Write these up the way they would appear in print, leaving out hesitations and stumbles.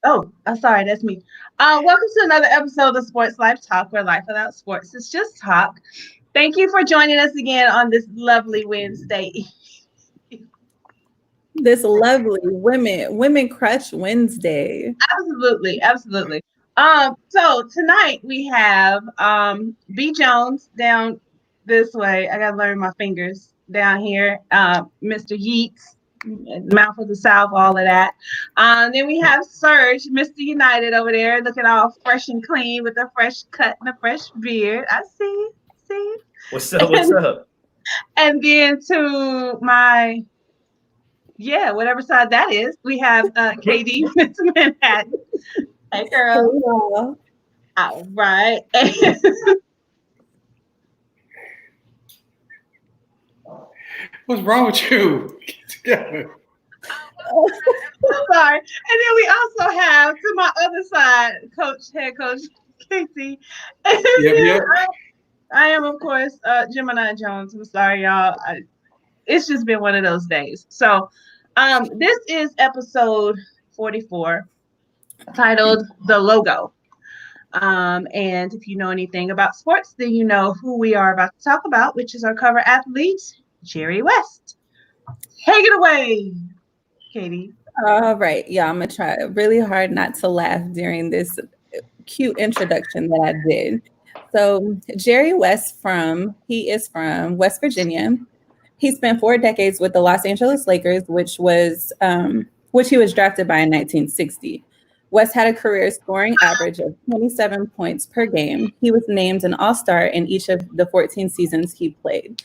Oh, I'm sorry, that's me. Welcome to another episode of Sports Life Talk, where life without sports is just talk. Thank you for joining us again on this lovely Wednesday. This lovely Women Crush Wednesday. Absolutely, absolutely. So tonight we have B Jones down this way. I gotta learn my fingers down here. Mr. Yeats, mouth of the South, all of that. Then we have Serge, Mr. United over there, looking all fresh and clean with a fresh cut and a fresh beard. I see. What's up? What's up? And then to my whatever side that is, we have KD, Miss Manhattan. Hey Hey, girl. y'all. All right. What's wrong with you? Get together. Sorry. And then we also have to my other side, head coach Casey. And Yep, then yep. I am, of course, Gemini Jones. I'm sorry, y'all. It's just been one of those days. So, this is episode 44, titled "The Logo." And if you know anything about sports, then you know who we are about to talk about, which is our cover athlete, Jerry West. Take it away, Katie. All right, yeah, I'm gonna try really hard not to laugh during this cute introduction that I did. So Jerry West he is from West Virginia. He spent 4 decades with the Los Angeles Lakers, which he was drafted by in 1960. West had a career scoring average of 27 points per game. He was named an All-Star in each of the 14 seasons he played.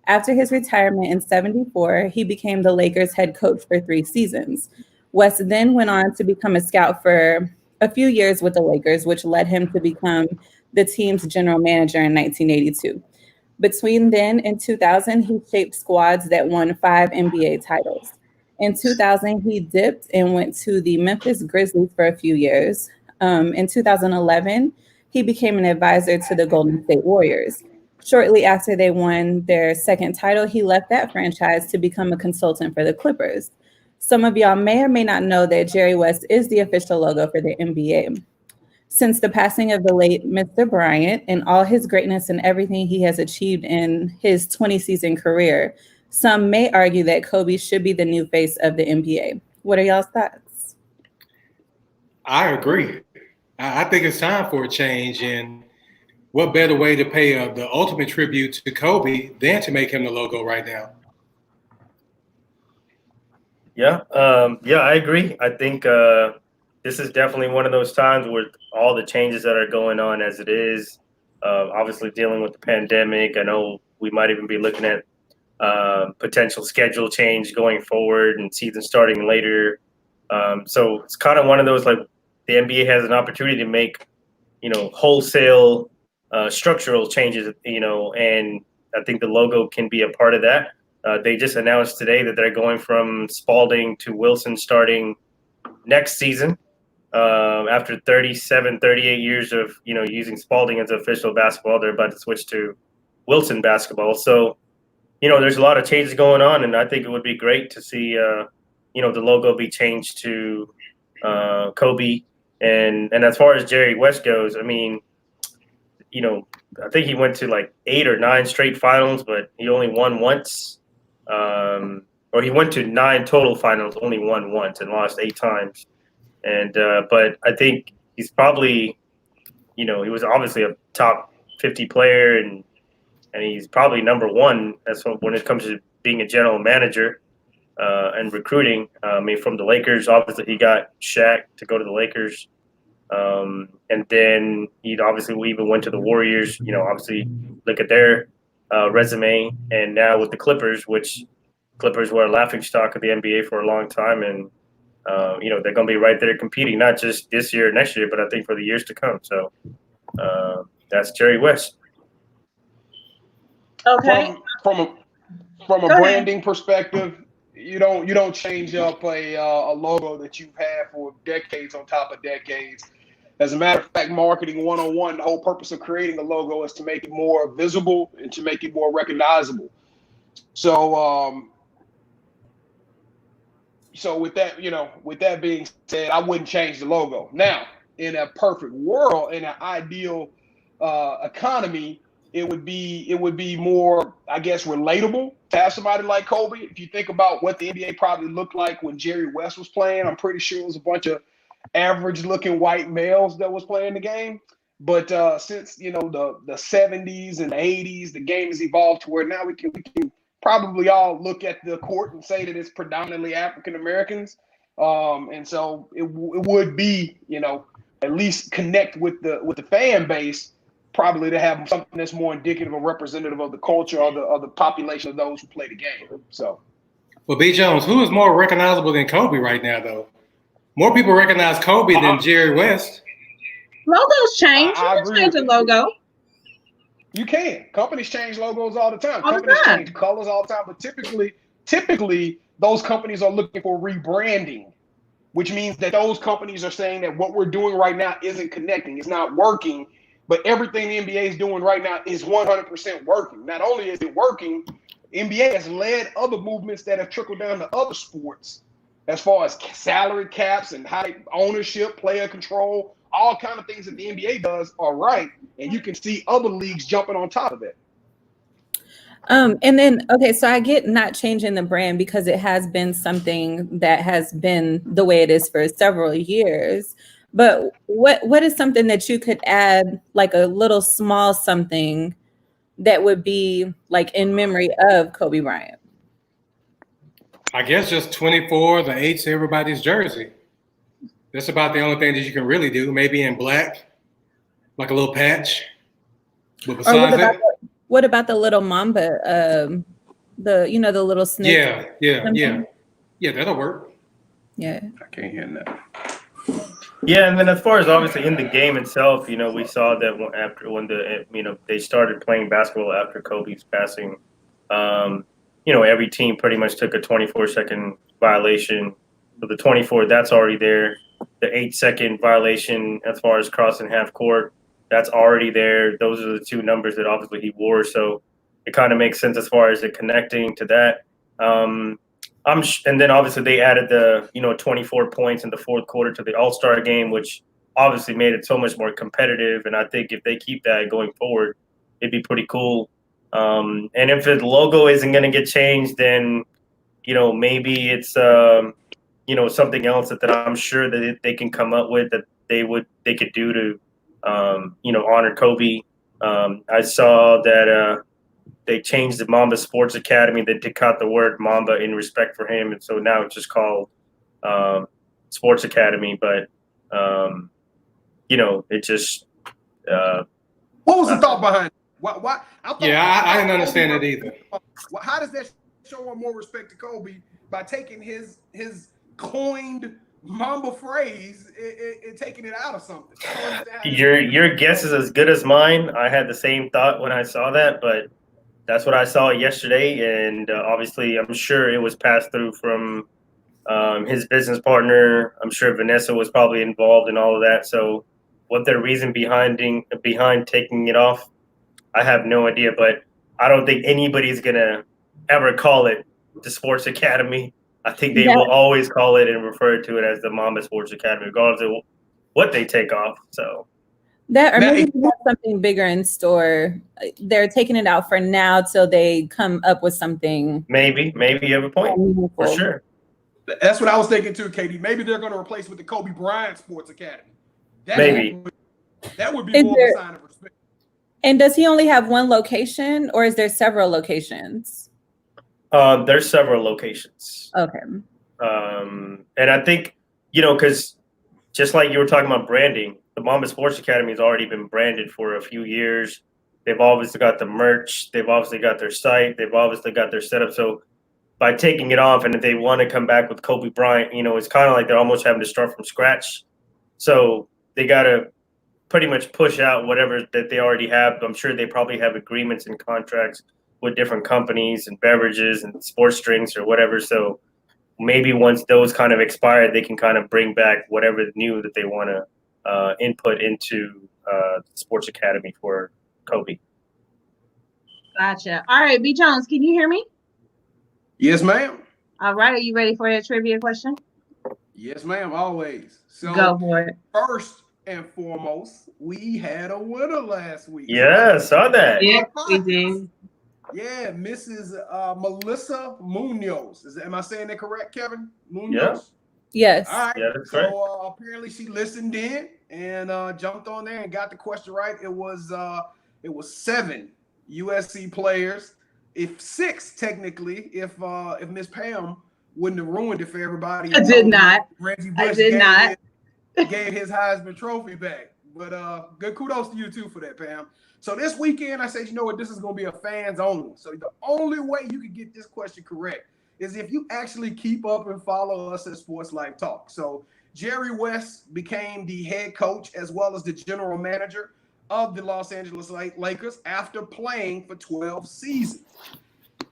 After his retirement in 74, he became the Lakers head coach for 3 seasons. West then went on to become a scout for a few years with the Lakers, which led him to become the team's general manager in 1982. Between then and 2000, he shaped squads that won 5 NBA titles. In 2000, he dipped and went to the Memphis Grizzlies for a few years. In 2011, he became an advisor to the Golden State Warriors. Shortly after they won their second title, he left that franchise to become a consultant for the Clippers. Some of y'all may or may not know that Jerry West is the official logo for the NBA. Since the passing of the late Mr. Bryant and all his greatness and everything he has achieved in his 20-season career, some may argue that Kobe should be the new face of the NBA. What are y'all's thoughts? I agree. I think it's time for a change. And what better way to pay the ultimate tribute to Kobe than to make him the logo right now? Yeah, I agree. I think this is definitely one of those times with all the changes that are going on as it is. Obviously, dealing with the pandemic. I know we might even be looking at potential schedule change going forward and season starting later. So it's kind of one of those, like, the NBA has an opportunity to make, wholesale structural changes, and I think the logo can be a part of that. They just announced today that they're going from Spalding to Wilson starting next season. After 38 years of, using Spalding as official basketball, they're about to switch to Wilson basketball. So, there's a lot of changes going on, and I think it would be great to see, the logo be changed to Kobe. And as far as Jerry West goes, I mean, I think he went to like 8 or 9 straight finals, but he only won once. Or he went to 9 total finals, only won once, and lost 8 times. And but I think he's probably, he was obviously a top 50 player, and he's probably number one when it comes to being a general manager and recruiting. I mean, from the Lakers, obviously he got Shaq to go to the Lakers. And then he obviously even went to the Warriors. Obviously look at their resume, and now with the Clippers, which Clippers were a laughingstock of the NBA for a long time, and they're going to be right there competing, not just this year, next year, but I think for the years to come. So that's Jerry West. Okay. From a Go ahead. branding perspective, you don't change up a logo that you've had for decades on top of decades. As a matter of fact, marketing 101, the whole purpose of creating a logo is to make it more visible and to make it more recognizable. So so with that being said, I wouldn't change the logo. Now, in a perfect world, in an ideal economy, it would be more, I guess, relatable to have somebody like Kobe. If you think about what the NBA probably looked like when Jerry West was playing, I'm pretty sure it was a bunch of average-looking white males that was playing the game. But since the 70s and the 80s, the game has evolved to where now we can probably all look at the court and say that it's predominantly African Americans, and so it would be at least connect with the fan base, probably to have something that's more indicative or representative of the culture or the population of those who play the game. So, well, B. Jones, who is more recognizable than Kobe right now, though? More people recognize Kobe than Jerry West. Logos change. I You agree can change a with logo. You can. Companies change logos all the time. All the Companies time. change colors all the time. But typically, those companies are looking for rebranding, which means that those companies are saying that what we're doing right now isn't connecting. It's not working. But everything the NBA is doing right now is 100% working. Not only is it working, NBA has led other movements that have trickled down to other sports as far as salary caps and high ownership, player control, all kind of things that the NBA does are right, and you can see other leagues jumping on top of it. And then, okay, so I get not changing the brand because it has been something that has been the way it is for several years. But what is something that you could add, like a little small something that would be like in memory of Kobe Bryant? I guess just 24, the 8 to everybody's jersey. That's about the only thing that you can really do. Maybe in black, like a little patch. But besides that, what about the little Mamba? The little snake. Yeah, that'll work. Yeah. I can't hear that. Yeah, and then as far as obviously in the game itself, we saw that when they started playing basketball after Kobe's passing, every team pretty much took a 24-second violation. So the 24, that's already there. The 8-second violation as far as crossing half court, that's already there. Those are the two numbers that obviously he wore. So it kind of makes sense as far as it connecting to that. And then obviously they added the 24 points in the fourth quarter to the All-Star game, which obviously made it so much more competitive. And I think if they keep that going forward, it'd be pretty cool. And if the logo isn't going to get changed, then maybe it's something else that I'm sure that they can come up with that they could do to honor Kobe. I saw that they changed the Mamba Sports Academy. They took out the word Mamba in respect for him, and so now it's just called Sports Academy. But it just what was the thought behind it? Why? I didn't understand it either. How does that show more respect to Kobe by taking his coined Mamba phrase and taking it out of something? Your guess is as good as mine. I had the same thought when I saw that, but that's what I saw yesterday, and obviously I'm sure it was passed through from his business partner. I'm sure Vanessa was probably involved in all of that. So what their reason behind taking it off, I have no idea, but I don't think anybody's going to ever call it the Sports Academy. I think they will always call it and refer to it as the Mamba Sports Academy, regardless of what they take off. So that, or maybe they have something bigger in store. They're taking it out for now till they come up with something. Maybe you have a point for sure. That's what I was thinking too, KD. Maybe they're going to replace it with the Kobe Bryant Sports Academy. That would be more of a sign of respect. And does he only have one location, or is there several locations? There's several locations. Okay. And I think, because just like you were talking about branding, the Mamba Sports Academy has already been branded for a few years. They've obviously got the merch. They've obviously got their site. They've obviously got their setup. So by taking it off, and if they want to come back with Kobe Bryant, it's kind of like they're almost having to start from scratch. So they got to pretty much push out whatever that they already have. I'm sure they probably have agreements and contracts with different companies and beverages and sports drinks or whatever. So maybe once those kind of expire, they can kind of bring back whatever new that they want to input into the Sports Academy for Kobe. Gotcha. All right, B. Jones, can you hear me? Yes, ma'am. All right, are you ready for your trivia question? Yes, ma'am, always. So Go for it. first and foremost, we had a winner last week. Yeah, saw that. Yeah, we did. Yeah, Mrs. Melissa Munoz. Am I saying that correct, Kevin? Munoz? Yeah. Yes. All right. Yeah, that's correct. So apparently she listened in and jumped on there and got the question right. It was 7 USC players. If 6 technically, if Miss Pam wouldn't have ruined it for everybody. I did not. Reggie I Bush did not. gave his Heisman Trophy back. But good kudos to you too for that, Pam. So this weekend, I said, you know what, this is going to be a fans only. So the only way you can get this question correct is if you actually keep up and follow us at Sports Life Talk. So Jerry West became the head coach as well as the general manager of the Los Angeles Lakers after playing for 12 seasons.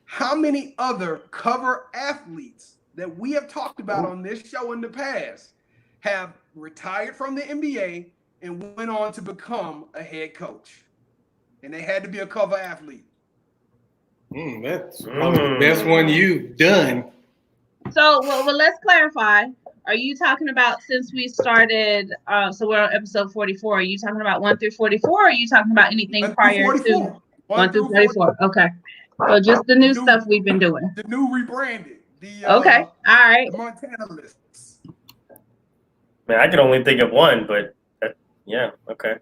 How many other cover athletes that we have talked about on this show in the past have retired from the NBA and went on to become a head coach? And they had to be a cover athlete. That's probably the best one you've done. So, well, let's clarify. Are you talking about since we started? So we're on episode 44. Are you talking about 1 through 44? Or are you talking about anything prior to 1 through 44? Okay. So just the new stuff we've been doing. The new rebranded. Okay. All right. The Montana lists. Man, I can only think of one, but yeah, okay.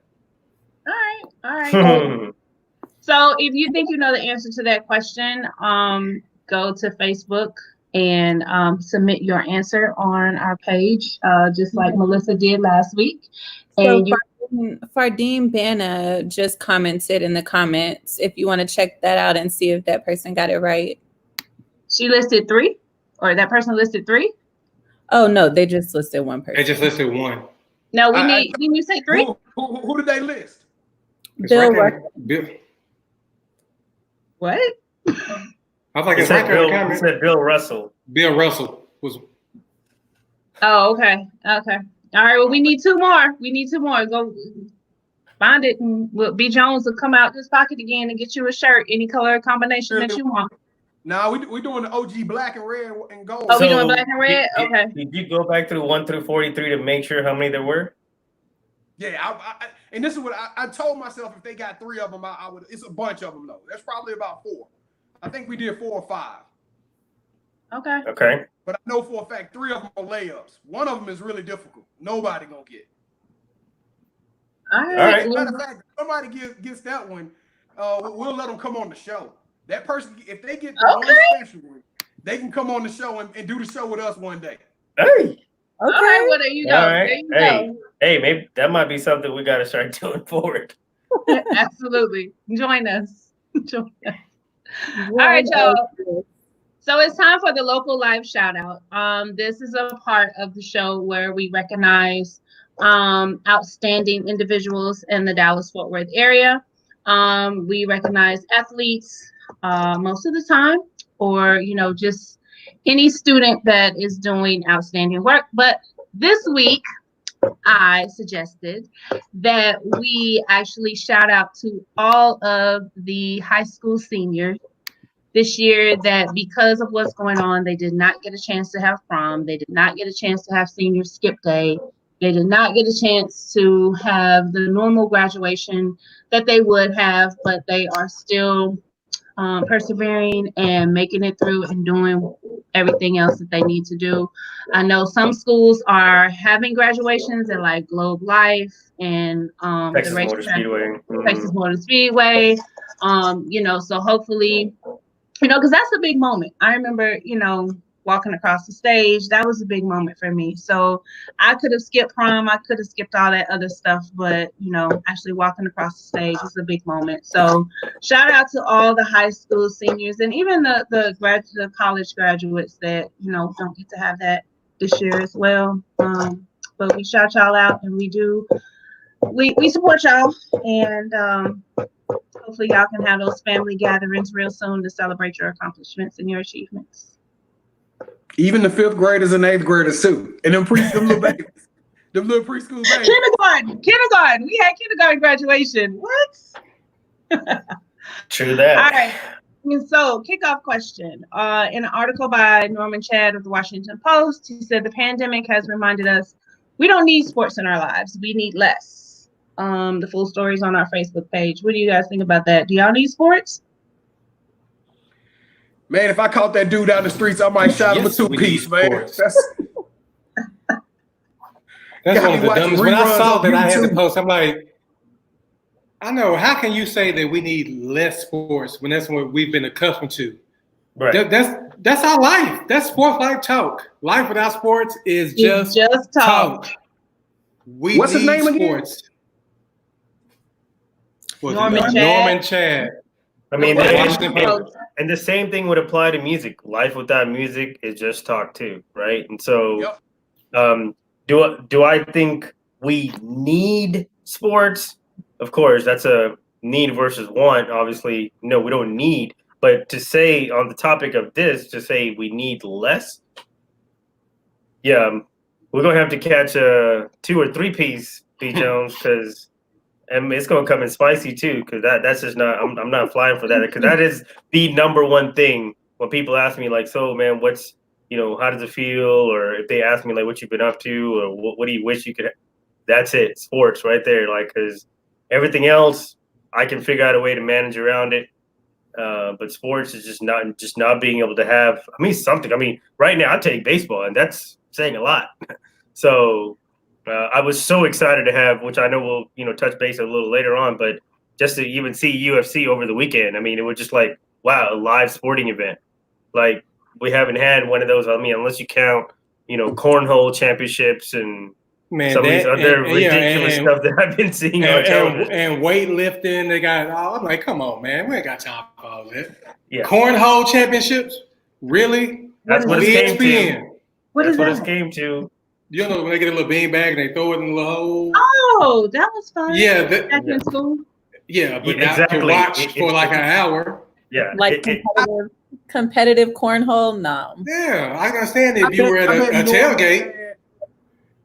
All right. So if you think you know the answer to that question, go to Facebook and submit your answer on our page, just like Melissa did last week. And so Fardeen Bana just commented in the comments if you want to check that out and see if that person got it right. She listed 3, or that person listed 3? Oh no, they just listed one person. They just listed one. No, we need. Didn't you say 3? Who did they list? Bill Russell. What? I was like, He it's right there in the He comments. said Bill Russell. Bill Russell was. Oh, okay. Okay. All right. Well, we need 2 more. We need 2 more. Go find it, and B. Jones will come out this pocket again and get you a shirt, any color combination that you want. Now we doing the OG black and red and gold. Oh, we doing black and red? Okay. Did you go back through 1 through 43 to make sure how many there were? Yeah, and this is what I told myself. If they got 3 of them, I would. It's a bunch of them though. That's probably about 4. I think we did 4 or 5. Okay. Okay. But I know for a fact 3 of them are layups. One of them is really difficult. Nobody gonna get. All right. All right. Matter of fact, if somebody gets that one, we'll let them come on the show. That person, if they get the one special one, they can come on the show and do the show with us one day. Hey. Okay. All right. Well, there you go. All right. There you go. Hey, maybe that might be something we got to start doing forward. Absolutely. Join us. Join us. All right, y'all. So it's time for the local live shout out. This is a part of the show where we recognize outstanding individuals in the Dallas-Fort Worth area. We recognize athletes most of the time, or just any student that is doing outstanding work. But this week, I suggested that we actually shout out to all of the high school seniors this year that because of what's going on, they did not get a chance to have prom. They did not get a chance to have senior skip day. They did not get a chance to have the normal graduation that they would have, but they are still persevering and making it through and doing everything else that they need to do. I know some schools are having graduations at like Globe Life and Texas Motor Speedway. Texas Motor Speedway. So hopefully, because that's a big moment. I remember, walking across the stage. That was a big moment for me. So I could have skipped prom. I could have skipped all that other stuff, but actually walking across the stage was a big moment. So shout out to all the high school seniors and even the college graduates that, don't get to have that this year as well. But we shout y'all out and we support y'all, and hopefully y'all can have those family gatherings real soon to celebrate your accomplishments and your achievements. Even the 5th graders and 8th graders too, and them little babies, them little preschool babies. Kindergarten. We had kindergarten graduation. What? True that. All right. And so, kickoff question. In an article by Norman Chad of the Washington Post, he said the pandemic has reminded us we don't need sports in our lives. We need less. The full story is on our Facebook page. What do you guys think about that? Do y'all need sports? Man, if I caught that dude down the streets, I might shot him a Yes, we need two-piece, man. sports. Got That's one me of the watching dumbest. When I reruns saw on that, I had to YouTube. post. I'm like, I know. How can you say that we need less sports when that's what we've been accustomed to? Right. That's our life. That's sports life talk. Life without sports is just talk. We What's his need name again? sports. Was Norman it Chad. Norman Chad? I mean, Well, and, Washington Post. and the same thing would apply to music. Life without music is just talk too, right? And so, Yep. do I think we need sports? Of course, that's a need versus want. Obviously, no, we don't need. But to say on the topic of this, to say we need less, yeah, we're gonna have to catch a 2 or 3 piece, B Jones, because. And it's gonna come in spicy too, because that's just not. I'm not flying for that, because that is the number one thing when people ask me, like, so man, what's, how does it feel, or if they ask me like what you've been up to, or what do you wish you could. That's it, sports right there, like, because everything else I can figure out a way to manage around it, but sports is just not being able to have. I mean, something. I mean, right now I take baseball, and that's saying a lot. So. I was so excited to have, which I know we'll, touch base a little later on, but just to even see UFC over the weekend. I mean, it was just like, wow, a live sporting event. Like, we haven't had one of those. I mean, unless you count, cornhole championships and some of these other ridiculous stuff that I've been seeing on television. And weightlifting, they got. Oh, I'm like, come on, man, we ain't got time for all this. Yeah. Cornhole championships, really? That's what it came to. That's what it came to. You know, when they get a little bean bag and they throw it in a little hole. Oh, that was fun. Yeah, back in school. Yeah, but Yeah, not to exactly. watch for like an hour. Yeah, Like competitive cornhole? No. Yeah, I understand if you were at a tailgate.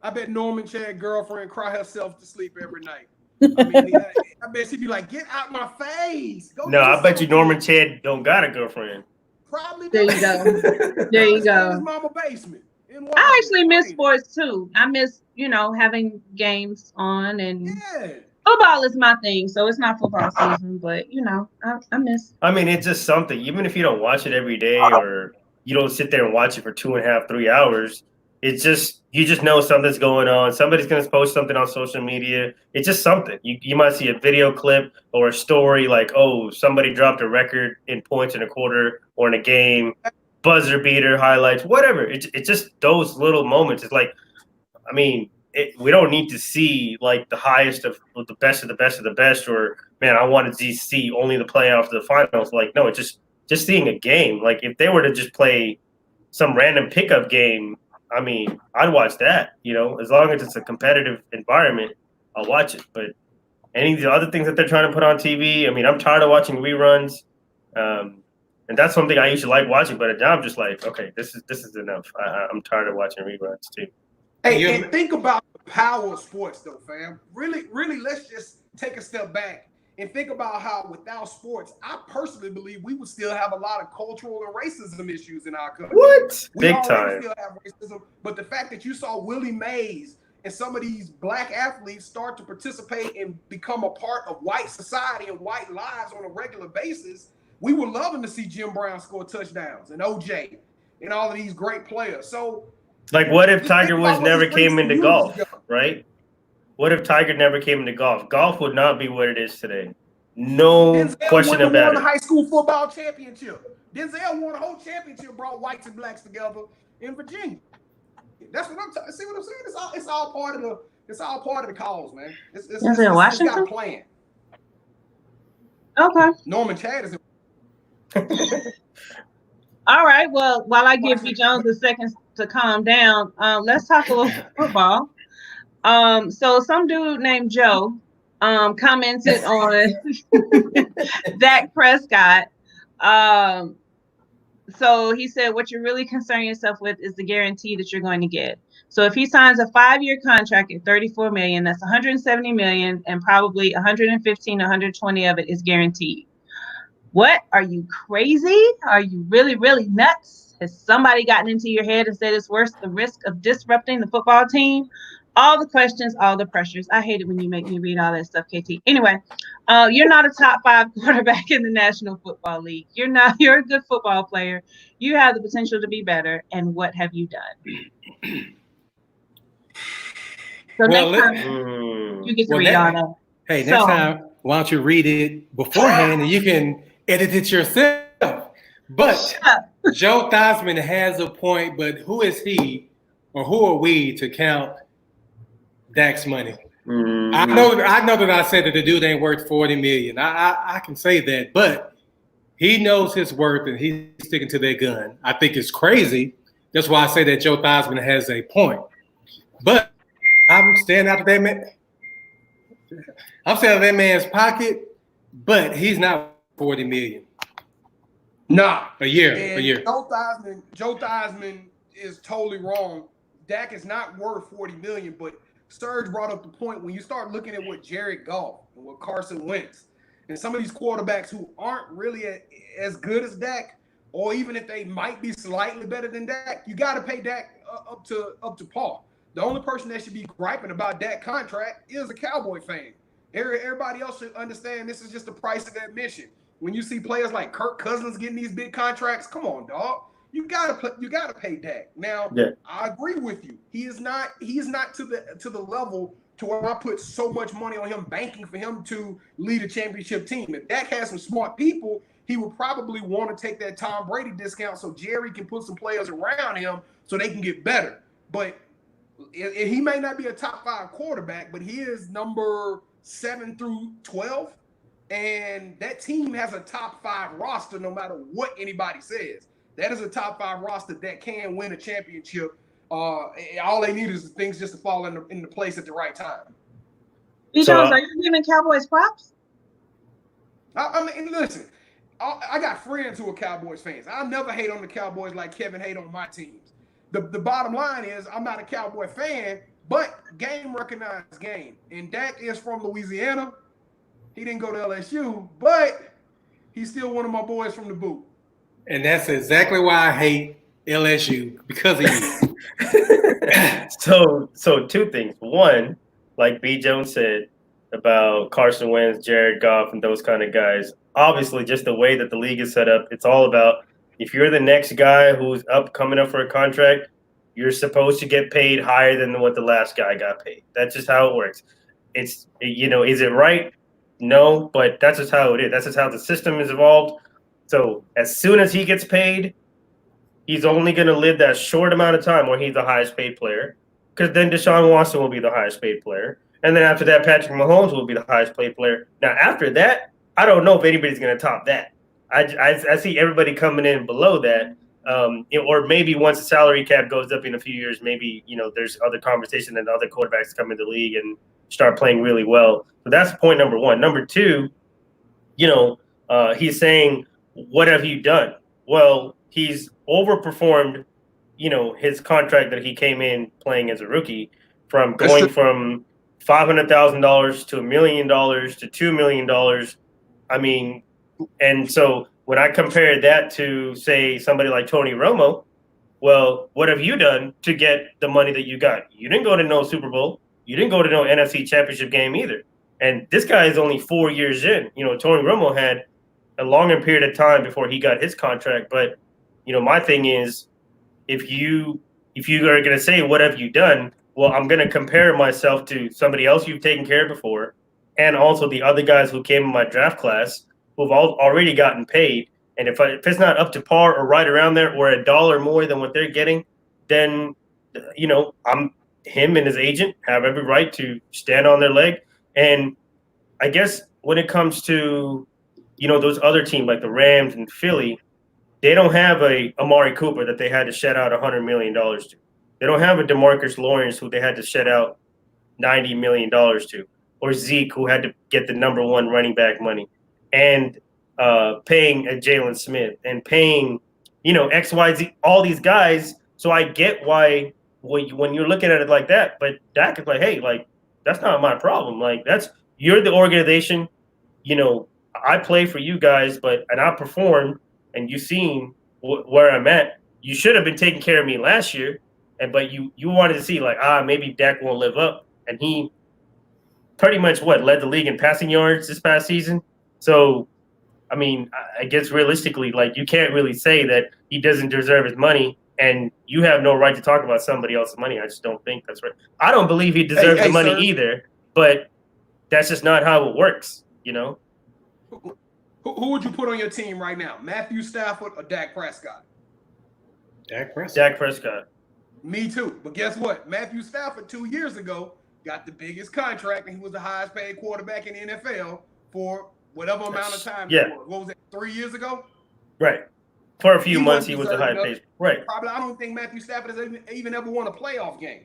I bet Norman Chad's girlfriend cry herself to sleep every night. I mean, I bet she'd be like, "Get out my face!" No, I bet you Norman Chad don't got a girlfriend. Probably. There you go. There you go. His mama basement. I actually miss sports too. I miss, having games on, and football is my thing. So it's not football season, but I miss. I mean, it's just something. Even if you don't watch it every day, or you don't sit there and watch it for 2.5, 3 hours, it's just you just know something's going on. Somebody's gonna post something on social media. It's just something. You might see a video clip or a story like, oh, somebody dropped a record in points in a quarter or in a game. Buzzer beater, highlights, whatever. It's just those little moments. It's like, I mean, we don't need to see like the highest of the best of the best of the best, or man, I wanted to see only the playoffs, the finals. Like, no, it's just seeing a game. Like, if they were to just play some random pickup game, I mean, I'd watch that. As long as it's a competitive environment, I'll watch it. But any of the other things that they're trying to put on TV, I mean, I'm tired of watching reruns. And that's something I used to like watching, but now I'm just like, okay, this is enough. I'm tired of watching reruns too. Hey, and think about the power of sports, though, fam. Really, let's just take a step back and think about how without sports, I personally believe we would still have a lot of cultural and racism issues in our country. What? We Big already time. still have racism, but the fact that you saw Willie Mays and some of these black athletes start to participate and become a part of white society and white lives on a regular basis. We were loving to see Jim Brown score touchdowns and OJ and all of these great players. So, like, what if Tiger Woods never came into golf, right? What if Tiger never came into golf? Golf would not be what it is today. No question about it. Denzel won the high school football championship. Denzel won a whole championship, brought whites and blacks together in Virginia. That's what I'm talking. See what I'm saying? It's all part of the cause, man. It's got a plan. Okay. Norman Chad is. All right. Well, while I give B Jones a second to calm down, let's talk a little football. So some dude named Joe commented on Dak Prescott. So he said, what you're really concerning yourself with is the guarantee that you're going to get. So if he signs a 5-year contract at $34 million, that's $170 million, and probably 115, 120 of it is guaranteed. What? Are you crazy? Are you really, really nuts? Has somebody gotten into your head and said it's worth the risk of disrupting the football team? All the questions, all the pressures. I hate it when you make me read all that stuff, KT. Anyway, you're not a top 5 quarterback in the National Football League. You're a good football player. You have the potential to be better. And what have you done? So Well, next time you get to read all that. Hey, next time, why don't you read it beforehand and you can edit it yourself? But Joe Theismann has a point, but who is he or who are we to count Dak's money? Mm-hmm. I know that I said that the dude ain't worth $40 million. I can say that, but he knows his worth and he's sticking to that gun. I think it's crazy. That's why I say that Joe Theismann has a point. But I'm staying out of that man. I'm staying out of that man's pocket, but he's not $40 million. Nah. A year. Joe Theismann is totally wrong. Dak is not worth $40 million, but Serge brought up the point when you start looking at what Jared Goff and what Carson Wentz and some of these quarterbacks who aren't really as good as Dak, or even if they might be slightly better than Dak, you got to pay Dak up to par. The only person that should be griping about Dak contract is a Cowboy fan. Everybody else should understand this is just the price of admission. When you see players like Kirk Cousins getting these big contracts, come on, dog. You gotta pay Dak. Now, yeah. I agree with you. He is not to the level to where I put so much money on him, banking for him to lead a championship team. If Dak has some smart people, he would probably want to take that Tom Brady discount so Jerry can put some players around him so they can get better. But he may not be a top 5 quarterback, but he is number 7 through 12. And that team has a top 5 roster no matter what anybody says. That is a top 5 roster that can win a championship. All they need is things just to fall into place at the right time. B. Jones, are you giving Cowboys props? I mean, listen, I got friends who are Cowboys fans. I'll never hate on the Cowboys like Kevin hate on my teams. The bottom line is I'm not a Cowboy fan, but game recognized game. And Dak is from Louisiana. He didn't go to LSU, but he's still one of my boys from the boot. And that's exactly why I hate LSU, because of you. So 2 things. One, like B. Jones said about Carson Wentz, Jared Goff, and those kind of guys. Obviously, just the way that the league is set up, it's all about if you're the next guy who's coming up for a contract, you're supposed to get paid higher than what the last guy got paid. That's just how it works. It's, is it right? No, but that's just how it is. That's just how the system is evolved. So as soon as he gets paid, he's only going to live that short amount of time where he's the highest paid player, because then Deshaun Watson will be the highest paid player. And then after that, Patrick Mahomes will be the highest paid player. Now, after that, I don't know if anybody's going to top that. I see everybody coming in below that. Or maybe once the salary cap goes up in a few years, maybe, there's other conversation and other quarterbacks come into the league and start playing really well. So that's point number 1. Number 2, he's saying, what have you done? Well, he's overperformed, his contract that he came in playing as a rookie, from going from $500,000 to $1 million to $2 million. I mean, and so when I compare that to, say, somebody like Tony Romo, well, what have you done to get the money that you got? You didn't go to no Super Bowl. You didn't go to no NFC Championship game either. And this guy is only 4 years in. Tony Romo had a longer period of time before he got his contract. But, my thing is, if you are going to say, what have you done? Well, I'm going to compare myself to somebody else you've taken care of before, and also the other guys who came in my draft class who've already gotten paid. And if it's not up to par or right around there or $1 more than what they're getting, then, him and his agent have every right to stand on their leg. And I guess when it comes to, those other teams like the Rams and Philly, they don't have a Amari Cooper that they had to shed out $100 million to. They don't have a DeMarcus Lawrence who they had to shed out $90 million to, or Zeke who had to get the number 1 running back money, and paying a Jalen Smith and paying, X, Y, Z, all these guys. So I get why when you're looking at it like that, but Dak is like, hey, like, that's not my problem. Like, you're the organization, I play for you guys, and I performed, and you seen where I'm at. You should have been taking care of me last year, but you wanted to see like maybe Dak won't live up, and he pretty much led the league in passing yards this past season. So, I mean, I guess realistically, like you can't really say that he doesn't deserve his money, and you have no right to talk about somebody else's money. I just don't think that's right. I don't believe he deserves the money either, but that's just not how it works, you know? Who would you put on your team right now? Matthew Stafford or Dak Prescott? Dak Prescott. Dak Prescott. Me too. But guess what? Matthew Stafford 2 years ago got the biggest contract, and he was the highest paid quarterback in the NFL for whatever amount of time. Yeah. What was it, 3 years ago? Right. For a few months, he was the highest paid. Right. Probably, I don't think Matthew Stafford has even ever won a playoff game.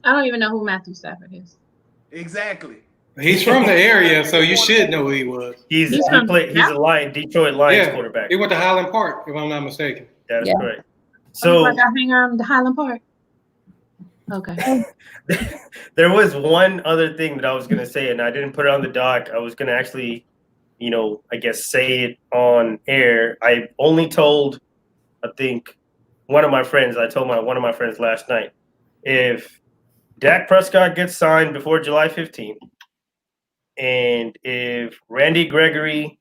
I don't even know who Matthew Stafford is. Exactly. He's from the area, so you should know who he was. He's a Detroit Lions quarterback. He went to Highland Park, if I'm not mistaken. That's correct. So I hang around the Highland Park. Okay. There was one other thing that I was going to say, and I didn't put it on the doc. I was going to actually, I guess say it on air. I only told, I think, one of my friends last night, if Dak Prescott gets signed before July 15th, and if Randy Gregory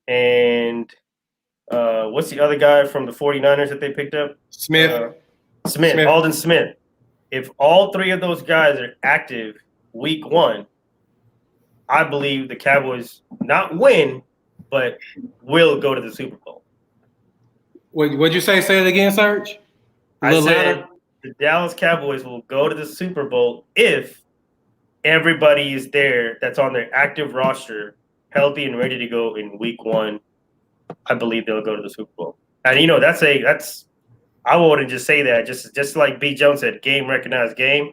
and what's the other guy from the 49ers that they picked up? Aldon Smith. If all three of those guys are active week 1, I believe the Cowboys not win, but will go to the Super Bowl. What'd you say? Say it again, Serge. I said the Dallas Cowboys will go to the Super Bowl if everybody is there that's on their active roster, healthy and ready to go in week 1. I believe they'll go to the Super Bowl. And that's I wouldn't just say that, just like B. Jones said, game recognized game.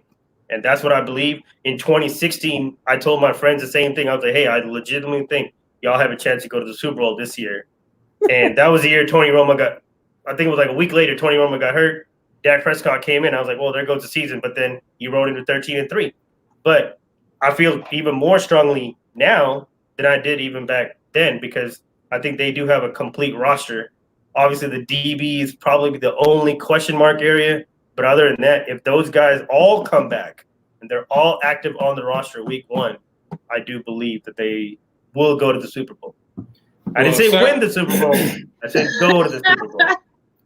And that's what I believe. In 2016, I told my friends the same thing. I was like, hey, I legitimately think y'all have a chance to go to the Super Bowl this year. And that was the year Tony Romo I think it was like a week later, Tony Romo got hurt. Dak Prescott came in. I was like, well, there goes the season. But then he rode into 13-3. But I feel even more strongly now than I did even back then, because I think they do have a complete roster. Obviously, the DB is probably the only question mark area. But other than that, if those guys all come back and they're all active on the roster week 1, I do believe that they will go to the Super Bowl. I didn't say win the Super Bowl. I said go to the Super Bowl.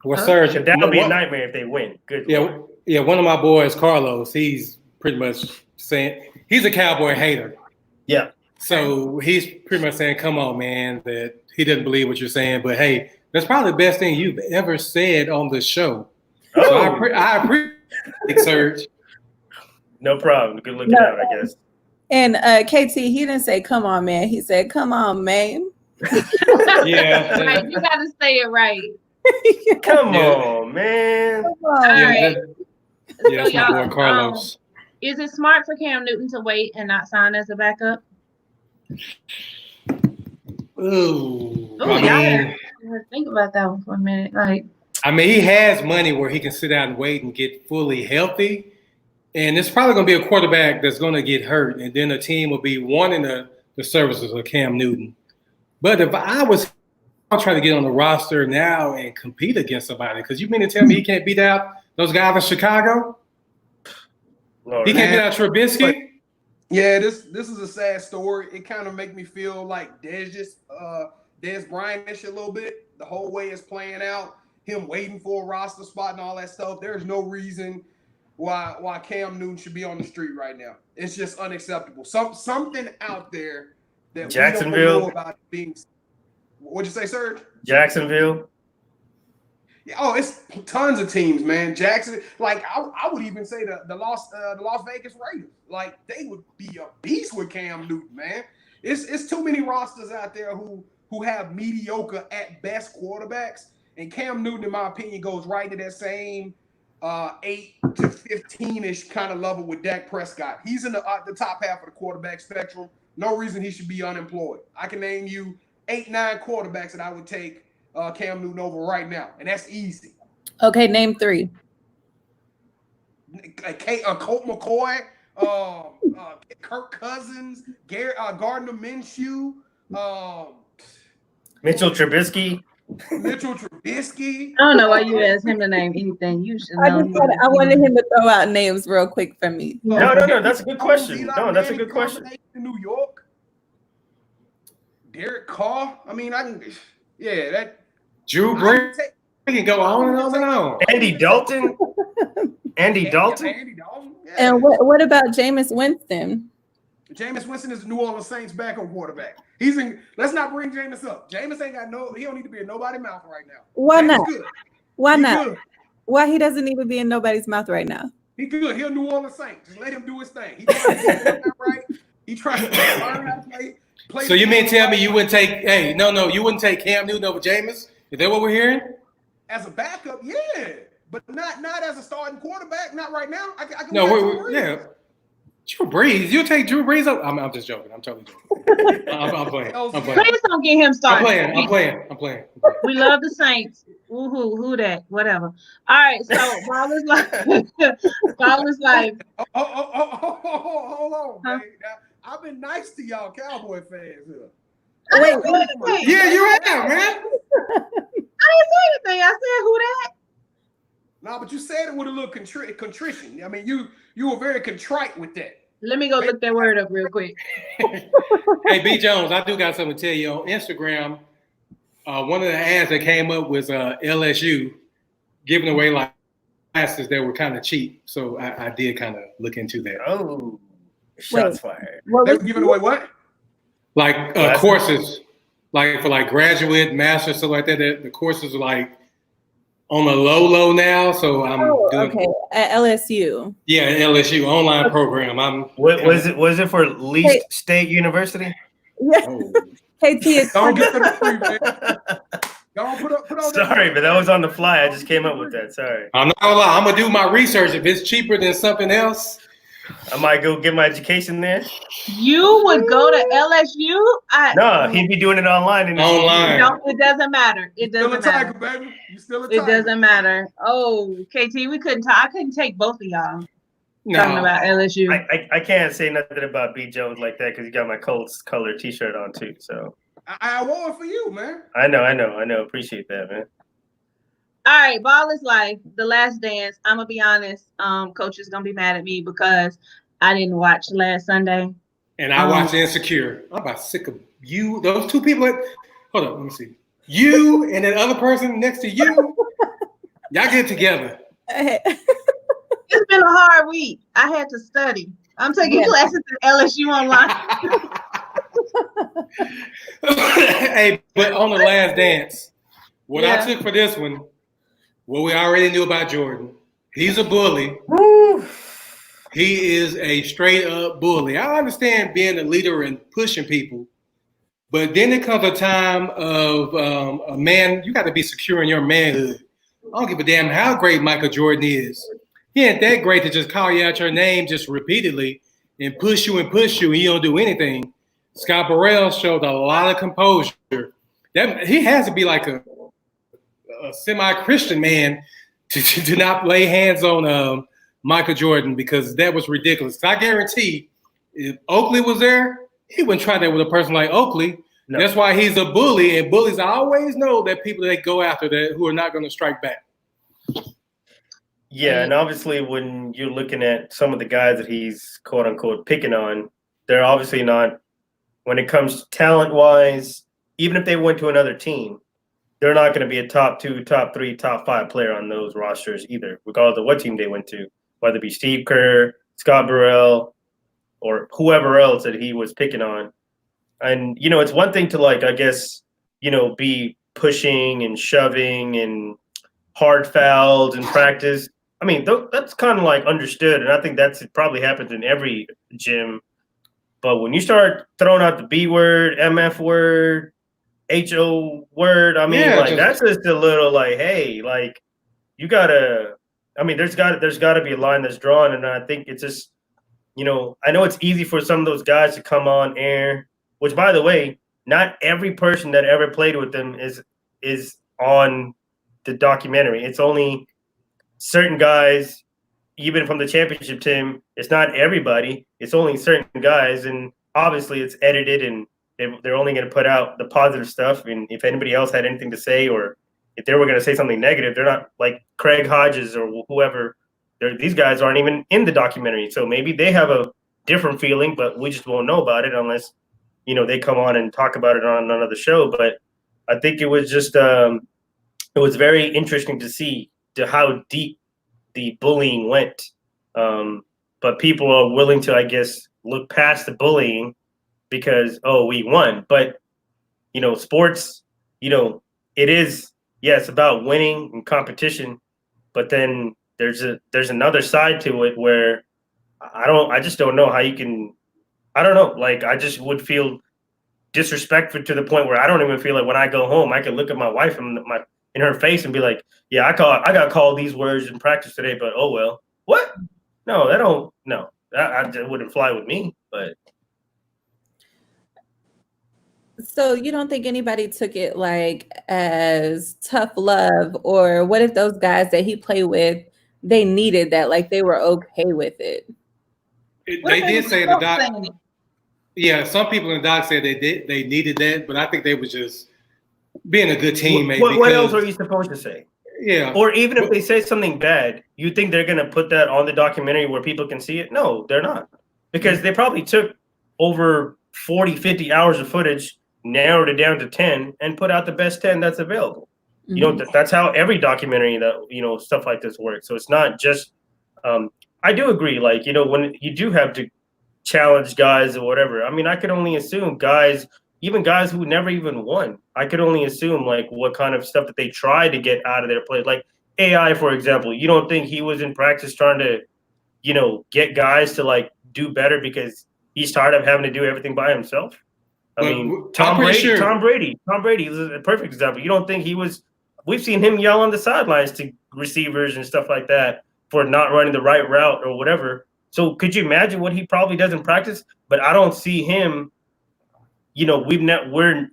Well, Serge, that would be a nightmare if they win. Good. Yeah, yeah. One of my boys, Carlos, he's pretty much saying he's a Cowboy hater. Yeah. So he's pretty much saying, come on, man, that he doesn't believe what you're saying. But, hey, that's probably the best thing you've ever said on the show. Oh. So I appreciate it, Serge. No problem. Good looking out, I guess. And KT, he didn't say, come on, man. He said, come on, man. Yeah. Right, you got to say it right. Come on, man. Come on. All right. Yeah, that's my boy Carlos. Is it smart for Cam Newton to wait and not sign as a backup? Ooh. Think about that one for a minute. I mean, he has money where he can sit out and wait and get fully healthy. And it's probably going to be a quarterback that's going to get hurt. And then the team will be wanting the services of Cam Newton. But if I was trying to get on the roster now and compete against somebody, because you mean to tell me he can't beat out those guys in Chicago? Lord, he can't beat out Trubisky? Yeah, this is a sad story. It kind of make me feel like Dez Bryant-ish a little bit. The whole way it's playing out, him waiting for a roster spot and all that stuff. There's no reason why Cam Newton should be on the street right now. It's just unacceptable. Something out there that Jacksonville. we don't know about being. What'd you say, Serge? Jacksonville. Yeah, oh, it's tons of teams, man. Jackson, like I would even say the Las Vegas Raiders, like they would be a beast with Cam Newton, man. It's too many rosters out there who have mediocre at best quarterbacks, and Cam Newton, in my opinion, goes right to that same 8 to 15-ish kind of level with Dak Prescott. He's in the top half of the quarterback spectrum. No reason he should be unemployed. I can name you 8-9 quarterbacks that I would take Cam Newton over right now, and that's easy. Okay, name 3. Colt McCoy, Kirk Cousins, Gardner Minshew, Mitchell Trubisky. Mitchell Trubisky. I don't know why you asked him to name anything. You should I know. I wanted him to throw out names real quick for me. No, that's a good question. No, that's a good question. In New York. Derek Carr. I mean, that. Drew Brees. We can go on and on and on. Andy Dalton. Andy Dalton. Andy Dalton. Yeah. And what about Jameis Winston? Jameis Winston is the New Orleans Saints backup quarterback. He's in. Let's not bring Jameis up. Jameis ain't got no. He don't need to be in nobody's mouth right now. Why Jameis not? Good. Why He not? good. Why he doesn't need to be in nobody's mouth right now? He good. He a New Orleans Saint. Just let him do his thing. He trying to get that right. He trying to learn how to play. So you mean tell me you wouldn't take? Hey, no, you wouldn't take Cam Newton over Jameis? Is that what we're hearing? As a backup, yeah, but not as a starting quarterback. Not right now. I can No, Drew Brees. yeah. Drew Brees. You take Drew Brees up? I'm just joking. I'm totally joking. I'm playing. Please don't get him started. I'm playing. We love the Saints. Woohoo, who that? Whatever. All right, so Baller's Life. Hold on, Huh? man. Now, I've been nice to y'all Cowboy fans here. I didn't say anything. Yeah, you have, man. I didn't say anything. I said who that? No, but you said it with a little contrition. I mean, you were very contrite with that. Let me go look that word up real quick. Hey, B. Jones, I do got something to tell you. On Instagram, one of the ads that came up was LSU giving away like classes that were kind of cheap. So I did kind of look into that. Oh, shots fired. They were giving away what? Like courses, like for like graduate, master, stuff like that. The courses are like on the low now. So I'm doing. Okay, at LSU. Yeah, LSU online program. Was it for Least State University? Yeah. Oh. KT is Don't get to the free, man. Don't put on Sorry, but that was on the fly. I just came up with that. Sorry. I'm not gonna lie. I'm gonna do my research. If it's cheaper than something else, I might go get my education there. You would go to LSU? No, he'd be doing it online. Online. No, it doesn't matter. It Still a doesn't Tiger, matter. baby. You still a It Tiger. doesn't matter. Oh, KT, I couldn't take both of y'all talking no. about LSU. I can't say nothing about B. Jones like that because he got my Colts color T-shirt on too. So I wore it for you, man. I know. Appreciate that, man. All right, Ball is Life, The Last Dance. I'm gonna be honest. Coach is gonna be mad at me because I didn't watch last Sunday. And I watched Insecure. I'm about sick of you. Those two people. Hold on, let me see. You and that other person next to you. Y'all get together. It's been a hard week. I had to study. I'm taking classes at LSU online. Hey, but on The Last Dance, what Yeah. I took for this one, what we already knew about Jordan. He's a bully. He is a straight up bully. I understand being a leader and pushing people, but then there comes a time of a man, you got to be secure in your manhood. I don't give a damn how great Michael Jordan is. He ain't that great to just call you out your name just repeatedly and push you and you don't do anything. Scott Burrell showed a lot of composure. That he has to be like a semi-Christian man to not lay hands on Michael Jordan because that was ridiculous. I guarantee if Oakley was there, he wouldn't try that with a person like Oakley. No. That's why he's a bully, and bullies always know that people that go after that who are not going to strike back. Yeah, and obviously when you're looking at some of the guys that he's quote unquote picking on, they're obviously not, when it comes talent wise, even if they went to another team, they're not going to be a top 2, top 3, top 5 player on those rosters either, regardless of what team they went to, whether it be Steve Kerr, Scott Burrell, or whoever else that he was picking on. And, it's one thing to be pushing and shoving and hard fouls in practice. I mean, that's kind of like understood. And I think it probably happens in every gym. But when you start throwing out the B word, MF word, HO word, I mean, that's just a little like, hey, like you gotta, I mean, there's gotta be a line that's drawn. And I think it's just, I know it's easy for some of those guys to come on air, which by the way, not every person that ever played with them is on the documentary. It's only certain guys, even from the championship team. It's not everybody. It's only certain guys, and obviously it's edited and they're only going to put out the positive stuff. And if anybody else had anything to say, or if they were going to say something negative, they're not like Craig Hodges or whoever. These guys aren't even in the documentary. So maybe they have a different feeling, but we just won't know about it unless, they come on and talk about it on another show. But I think it was just, it was very interesting to see how deep the bullying went. But people are willing to, I guess, look past the bullying because, we won. But, sports, it is, it's about winning and competition. But then there's another side to it where I just don't know how you can, I don't know. Like, I just would feel disrespectful to the point where I don't even feel like when I go home, I can look at my wife in her face and be like, yeah, I got called these words in practice today, but oh well. What? No, that wouldn't fly with me. But so you don't think anybody took it like as tough love, or what if those guys that he played with, they needed that, like they were okay with it? They did say the doc. Yeah, some people in the doc said they needed that, but I think they were just being a good teammate. What else are you supposed to say? Yeah. Or even if they say something bad, you think they're going to put that on the documentary where people can see it? No, they're not. Because they probably took over 40, 50 hours of footage, narrowed it down to 10, and put out the best 10 that's available. Mm-hmm. That's how every documentary that, stuff like this works. So it's not just, I do agree. Like, when you do have to challenge guys or whatever, I mean, I could only assume even guys who never even won, I could only assume like what kind of stuff that they try to get out of their play. Like AI, for example, you don't think he was in practice trying to, get guys to like do better because he's tired of having to do everything by himself? I mean, Tom Brady is a perfect example. You don't think we've seen him yell on the sidelines to receivers and stuff like that for not running the right route or whatever. So could you imagine what he probably does in practice? But I don't see him. We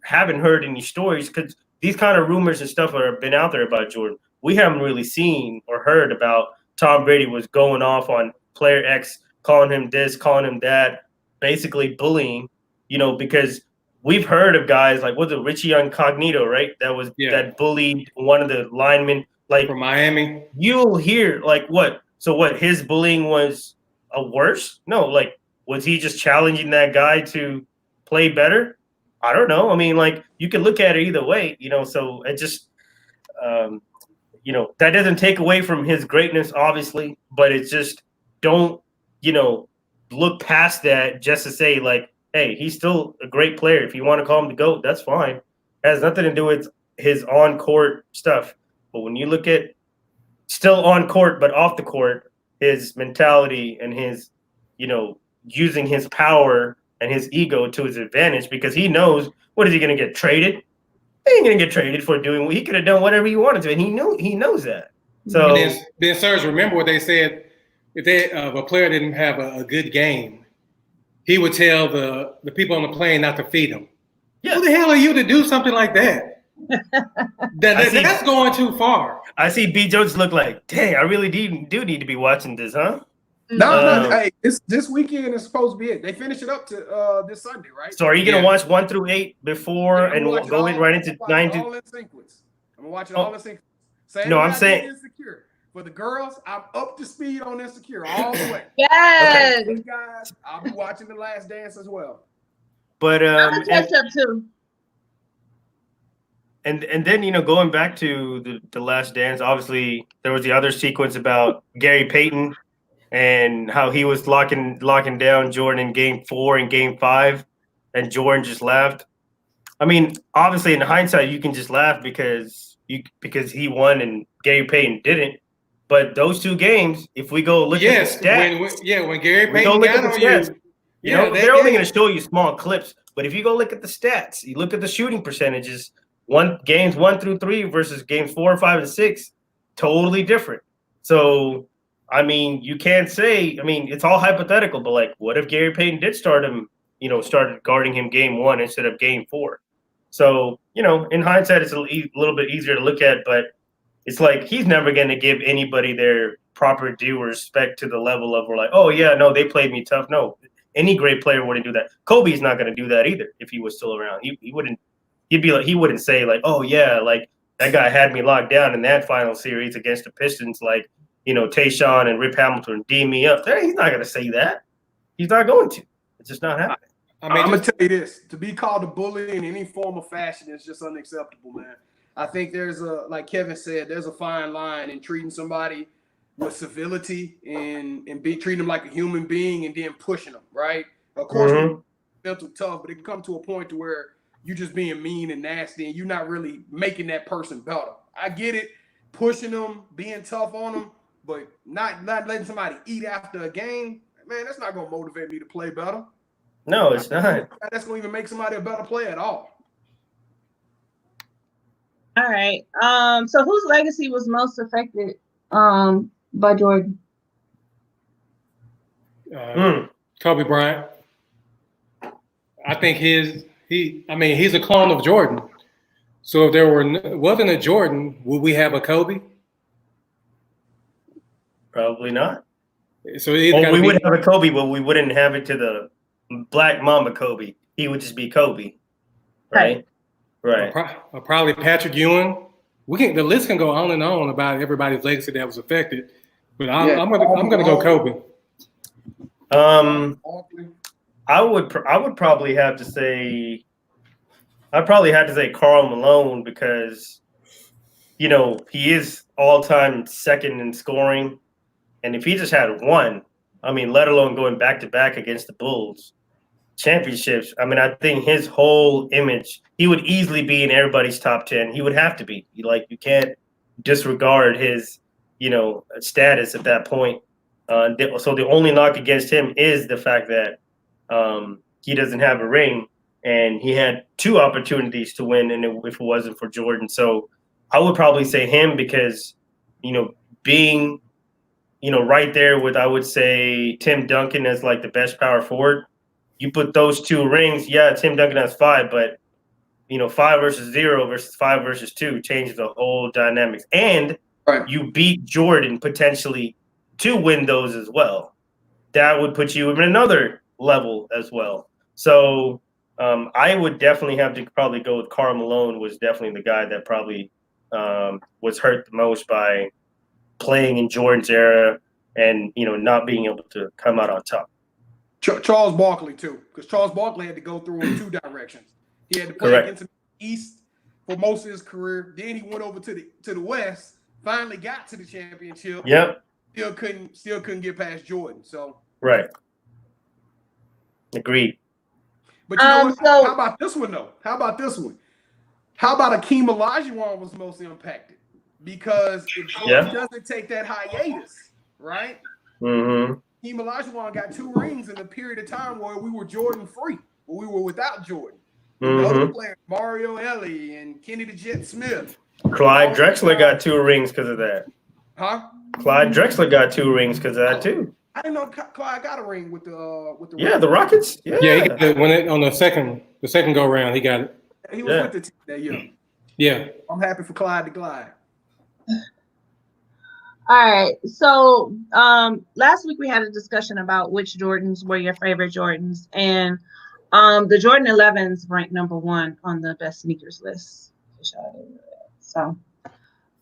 haven't heard any stories because these kind of rumors and stuff have been out there about Jordan. We haven't really seen or heard about Tom Brady was going off on player X, calling him this, calling him that, basically bullying, because we've heard of guys like, was it Richie Incognito, right? That bullied one of the linemen, like from Miami. You'll hear like what? So what? His bullying was a worse? No, like was he just challenging that guy to play better? I don't know. I mean, like you can look at it either way, so it just, that doesn't take away from his greatness, obviously, but it's just don't, look past that just to say like, hey, he's still a great player. If you want to call him the GOAT, that's fine. It has nothing to do with his on-court stuff. But when you look at still on court, but off the court, his mentality and his, using his power and his ego to his advantage, because he knows, what is he going to get traded? He ain't going to get traded for doing, he could have done whatever he wanted to, and he knows that. So then Serge, remember what they said, if a player didn't have a good game, he would tell the people on the plane not to feed him. Yeah. Who the hell are you to do something like that? That's going too far. I see B. Jones look like, dang, I really do need to be watching this, huh? No. Hey, this weekend is supposed to be it. They finish it up to this Sunday, right? So are you gonna watch 1 through 8 before and we'll go in right into 9 to? All in sequence. I'm gonna watch it all in sequence. I'm saying Insecure. For the girls, I'm up to speed on Insecure all the way. Yes. Okay. Guys, I'll be watching The Last Dance as well. But I'm catch up too. And then going back to the Last Dance, obviously there was the other sequence about Gary Payton and how he was locking down Jordan in Game 4 and Game 5, and Jordan just laughed. I mean, obviously in hindsight you can just laugh because he won and Gary Payton didn't. But those two games, if we go look at the stats, when Gary Payton got on you, they're only going to show you small clips. But if you go look at the stats, you look at the shooting percentages. Games 1 through 3 versus games 4, 5, and 6, totally different. So, I mean, you can't say. I mean, it's all hypothetical. But like, what if Gary Payton did started guarding him Game 1 instead of Game 4? So, in hindsight, it's a little bit easier to look at. But it's like he's never going to give anybody their proper due or respect to the level of we're like, oh yeah, no, they played me tough. No, any great player wouldn't do that. Kobe's not going to do that either if he was still around. He wouldn't. He'd be like, he wouldn't say like, oh yeah, like that guy had me locked down in that final series against the Pistons, like, you know, Tayshaun and Rip Hamilton D me up. He's not going to say that. He's not going to. It's just not happening. I'm gonna tell you this: to be called a bully in any form of fashion is just unacceptable, man. I think there's like Kevin said, there's a fine line in treating somebody with civility and treating them like a human being and then pushing them, right? Of course, mental tough, but it can come to a point to where you're just being mean and nasty and you're not really making that person better. I get it, pushing them, being tough on them, but not letting somebody eat after a game, man, that's not gonna motivate me to play better. No, it's not. That's gonna even make somebody a better player at all. All right. So whose legacy was most affected by Jordan? Kobe Bryant. I think he's a clone of Jordan. So if there wasn't a Jordan, would we have a Kobe? Probably not. So we would have a Kobe, but we wouldn't have it to the Black Mamba Kobe. He would just be Kobe, right? Right. Probably Patrick Ewing. The list can go on and on about everybody's legacy that was affected, but I'm gonna go Kobe. I would probably have to say, Karl Malone because, you know, he is all-time second in scoring, and if he just had one, I mean, let alone going back-to-back against the Bulls championships, I mean, I think his whole image, he would easily be in everybody's top 10. He would have to be. You can't disregard his, you know, status at that point. So the only knock against him is the fact that he doesn't have a ring, and he had 2 opportunities to win, and if it wasn't for Jordan. So I would probably say him because, you know, being, you know, right there with, I would say, Tim Duncan as like the best power forward. You put those 2 rings, yeah, Tim Duncan has 5, but, you know, 5 versus 0 versus 5 versus 2 changes the whole dynamics. And you beat Jordan potentially to win those as well. That would put you in another level as well. So I would definitely have to probably go with Karl Malone. Was definitely the guy that probably was hurt the most by playing in Jordan's era and, you know, not being able to come out on top. Charles Barkley too, because Charles Barkley had to go through in 2 directions. He had to play against the East for most of his career. Then he went over to the West. Finally got to the championship. Yep. Still couldn't get past Jordan. So right. Agreed. But you know what? How about this one though? How about Akeem Olajuwon was most impacted? Because if Jordan doesn't take that hiatus, right? Mm-hmm. Akeem Olajuwon got 2 rings in a period of time where we were Jordan free, where we were without Jordan. The other players, Mario Elie and Kenny the Jet Smith. Clyde Drexler got 2 rings because of that. Huh? Clyde Drexler got 2 rings because of that too. I didn't know Clyde got a ring with the the Rockets. Yeah, he got it on the second go round. He got it. He was with the team that year. Yeah, I'm happy for Clyde to glide. All right. So last week we had a discussion about which Jordans were your favorite Jordans, and the Jordan 11s ranked number 1 on the best sneakers list. So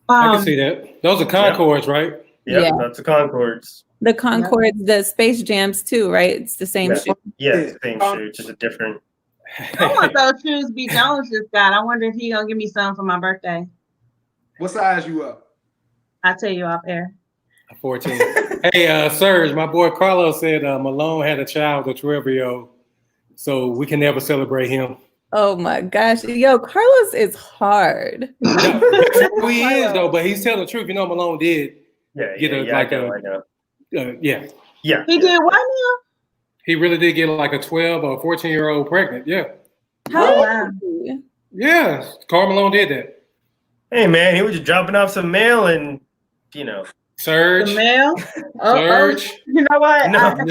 I can see that. Those are Concords, right? Yeah, that's the Concords. The Concords, the Space Jams too, right? It's the same shoe. Yeah, it's the same shoe, just a different. I want those shoes B. Jones just got. I wonder if he gonna give me some for my birthday. What size you up? I'll tell you off air. 14. Hey, Serge, my boy Carlos said Malone had a child with Trevio, so we can never celebrate him. Oh my gosh. Yo, Carlos is hard. No, he is though, but he's telling the truth. You know, Malone did He did what now? He really did get like a 12 or 14-year-old pregnant. Yeah. How? Yeah. Karl Malone did that. Hey man, he was just dropping off some mail and, you know. Surge. The mail? Surge. You know what? No. I'm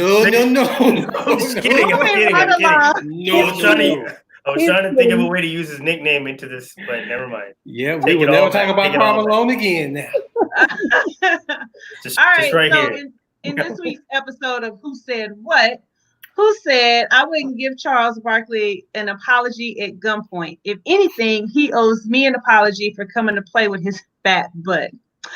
just kidding. I was trying to think of a way to use his nickname into this, but never mind. Yeah, we will never talk about Karl Malone again now. All right, so here. In this week's episode of Who Said What, who said, I wouldn't give Charles Barkley an apology at gunpoint. If anything, he owes me an apology for coming to play with his fat butt.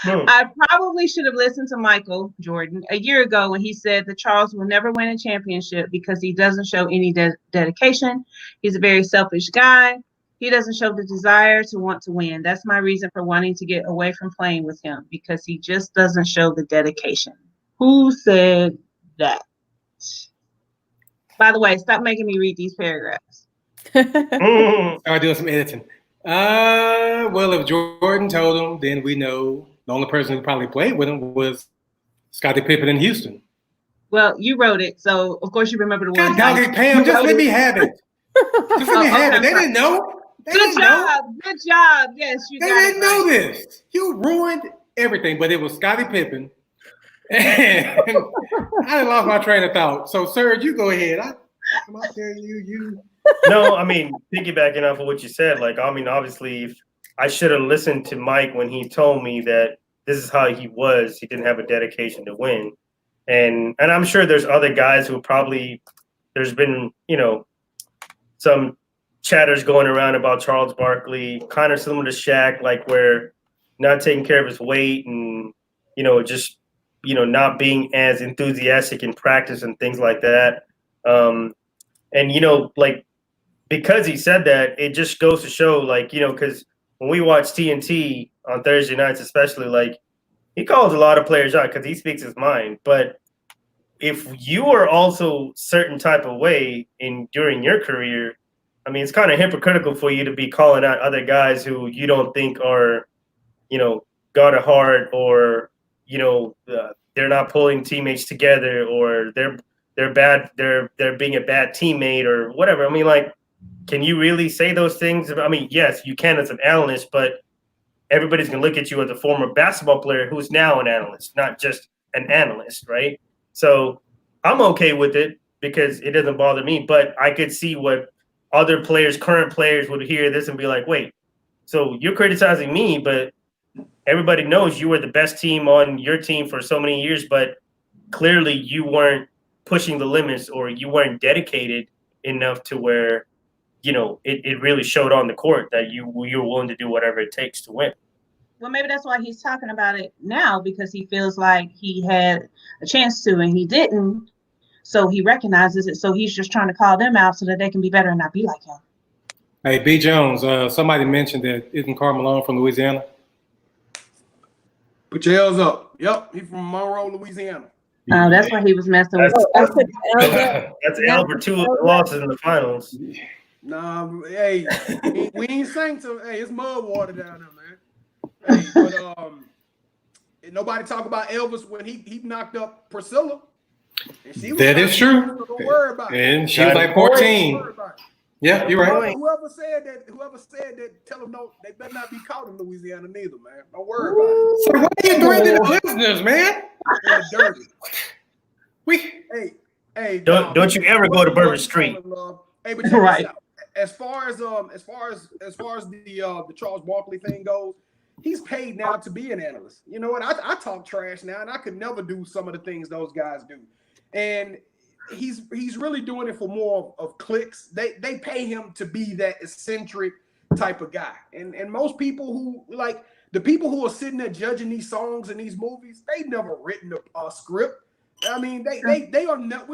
I probably should have listened to Michael Jordan a year ago when he said that Charles will never win a championship because he doesn't show any dedication. He's a very selfish guy. He doesn't show the desire to want to win. That's my reason for wanting to get away from playing with him, because he just doesn't show the dedication. Who said that? By the way, stop making me read these paragraphs. Start doing some editing. Well, if Jordan told him, then we know the only person who probably played with him was Scottie Pippen in Houston. Well, you wrote it, so of course you remember the God words. dog it, Pam, just let me have it. Just let me have it. They didn't know. Good job. Good job. Yes, you They got it didn't know right. this. You ruined everything, but it was Scottie Pippen. And I done lost my train of thought. So, Serge, you go ahead. I'm out there, you. No, I mean, piggybacking off of what you said, like, I mean, obviously, if I should have listened to Mike when he told me that this is how he was. He didn't have a dedication to win. And I'm sure there's other guys who probably, there's been, some chatters going around about Charles Barkley, kind of similar to Shaq, like where not taking care of his weight and, just, not being as enthusiastic in practice and things like that. And, like, because he said that, it just goes to show, like, because when we watch TNT on Thursday nights, especially, like, he calls a lot of players out because he speaks his mind. But if you are also certain type of way during your career, I mean, it's kind of hypocritical for you to be calling out other guys who you don't think are, got a heart, or, they're not pulling teammates together, or they're bad, they're being a bad teammate or whatever. I mean, like, can you really say those things? I mean, yes, you can as an analyst, but everybody's going to look at you as a former basketball player who's now an analyst, not just an analyst, right? So I'm okay with it because it doesn't bother me, but I could see what other players, current players, would hear this and be like, wait, so you're criticizing me, but everybody knows you were the best team on your team for so many years, but clearly you weren't pushing the limits, or you weren't dedicated enough to where, it really showed on the court that you were willing to do whatever it takes to win. Well, maybe that's why he's talking about it now, because he feels like he had a chance to and he didn't. So he recognizes it. So he's just trying to call them out so that they can be better and not be like him. Hey, B. Jones, somebody mentioned that isn't Karl Malone from Louisiana? Put your L's up. Yep, he's from Monroe, Louisiana. Oh, that's why he was messing with. That's L for 2 losses in the finals. Nah, hey, we ain't sang to. Hey, it's mud water down there, man. Hey, but nobody talk about Elvis when he knocked up Priscilla. That is true. Don't worry about it. And she was like 14. Yeah, you're right. Whoever said that, tell them no, they better not be caught in Louisiana neither, man. Don't worry about it. So why are you threatening the listeners, man? They're dirty. Hey, don't you ever go to Bourbon Street. Hey, but right. As far as the Charles Barkley thing goes, he's paid now to be an analyst. You know what? I talk trash now, and I could never do some of the things those guys do. And he's really doing it for more of clicks. They pay him to be that eccentric type of guy. And most people who, like, the people who are sitting there judging these songs and these movies, they've never written a script. I mean, they are not.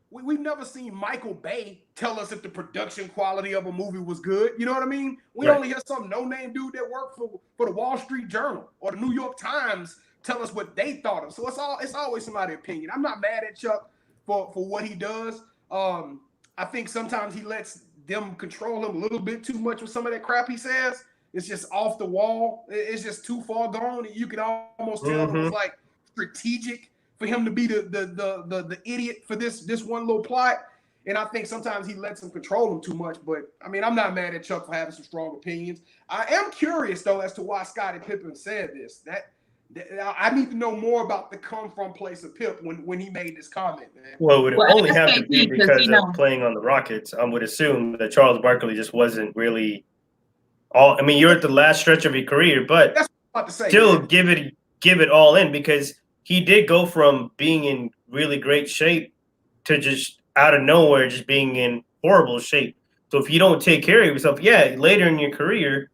We've never seen Michael Bay tell us if the production quality of a movie was good. You know what I mean? We only hear some no-name dude that worked for the Wall Street Journal or the New York Times tell us what they thought of. So it's always somebody's opinion. I'm not mad at Chuck for what he does. I think sometimes he lets them control him a little bit too much with some of that crap he says. It's just off the wall. It's just too far gone. You can almost tell it was like strategic for him to be the idiot for this one little plot. And I think sometimes he lets him control him too much. But, I mean, I'm not mad at Chuck for having some strong opinions. I am curious, though, as to why Scottie Pippen said this. I need to know more about the come-from place of Pip when he made this comment, man. Well, it would only have to be because of playing on the Rockets. I would assume that Charles Barkley just wasn't really all – I mean, you're at the last stretch of your career, but that's what I'm about to say, still man. give it all in, because he did go from being in really great shape to just out of nowhere just being in horrible shape. So if you don't take care of yourself, later in your career,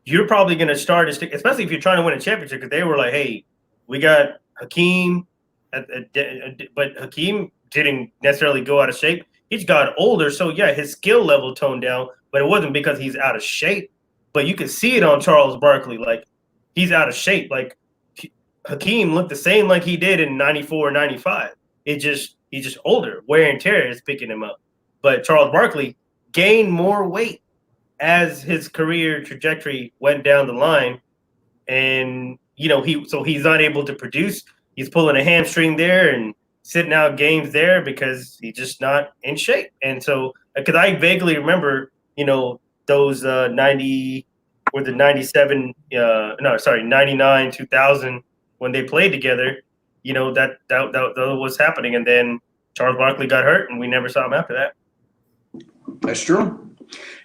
you're probably going to start to stick, especially if you're trying to win a championship, because they were like, hey, we got Hakeem, but Hakeem didn't necessarily go out of shape. He's got older, so his skill level toned down, but it wasn't because he's out of shape. But you can see it on Charles Barkley, like he's out of shape. Like Hakeem looked the same like he did in 94, 95. He's just older. Wear and tear is picking him up. But Charles Barkley gained more weight as his career trajectory went down the line. And, he's not able to produce. He's pulling a hamstring there and sitting out games there because he's just not in shape. And so, because I vaguely remember, those 99, 2000, when they played together, that was happening. And then Charles Barkley got hurt and we never saw him after that. That's true.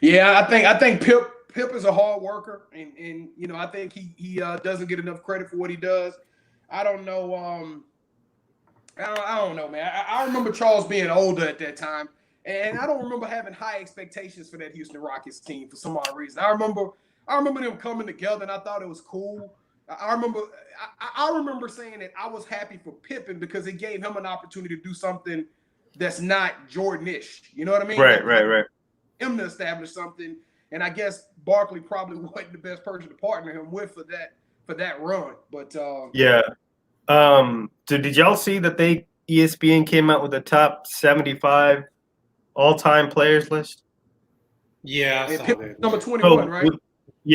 Yeah, I think Pip is a hard worker, and I think he doesn't get enough credit for what he does. I don't know. I don't know, man. I remember Charles being older at that time, and I don't remember having high expectations for that Houston Rockets team for some odd reason. I remember them coming together, and I thought it was cool. I remember saying that I was happy for Pippen because it gave him an opportunity to do something that's not Jordan-ish. You know what I mean? Right. Him to establish something, and I guess Barkley probably wasn't the best person to partner him with for that run. But So did y'all see that ESPN came out with the top 75 all-time players list? Yeah, I saw that. Number 21, right?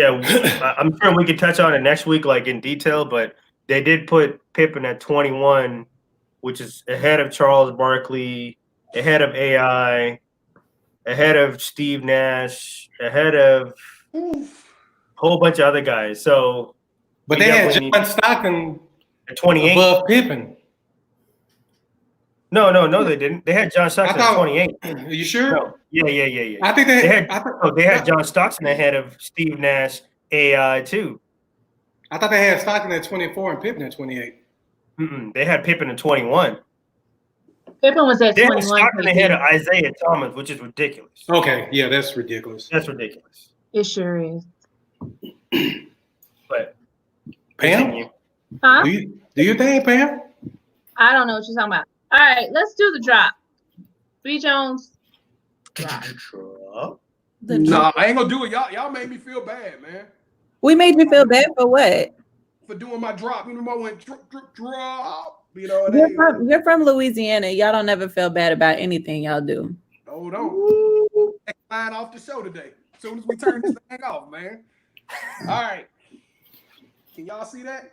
I'm sure we could touch on it next week, like in detail, but they did put Pippen at 21, which is ahead of Charles Barkley, ahead of AI, ahead of Steve Nash, ahead of a whole bunch of other guys. So, but they had John Stockton at 28 above Pippen. No, they didn't. They had John Stockton at 28. Are you sure? No. Yeah. I think they had John Stockton ahead of Steve Nash, AI too. I thought they had Stockton at 24 and Pippen at 28. They had Pippen at 21. Pippen was at 21. Stockton ahead of Isaiah Thomas, which is ridiculous. Okay, yeah, that's ridiculous. That's ridiculous. It sure is. But Pam, Huh? do you think, Pam? I don't know what you're talking about. All right, let's do the drop. B. Jones. Drop. Nah, I ain't gonna do it. Y'all made me feel bad, man. We made you feel bad for what? For doing my drop. You know, I went drop. You're from Louisiana. Y'all don't ever feel bad about anything y'all do. Hold on. Take mine off the show today. As soon as we turn this thing off, man. All right. Can y'all see that?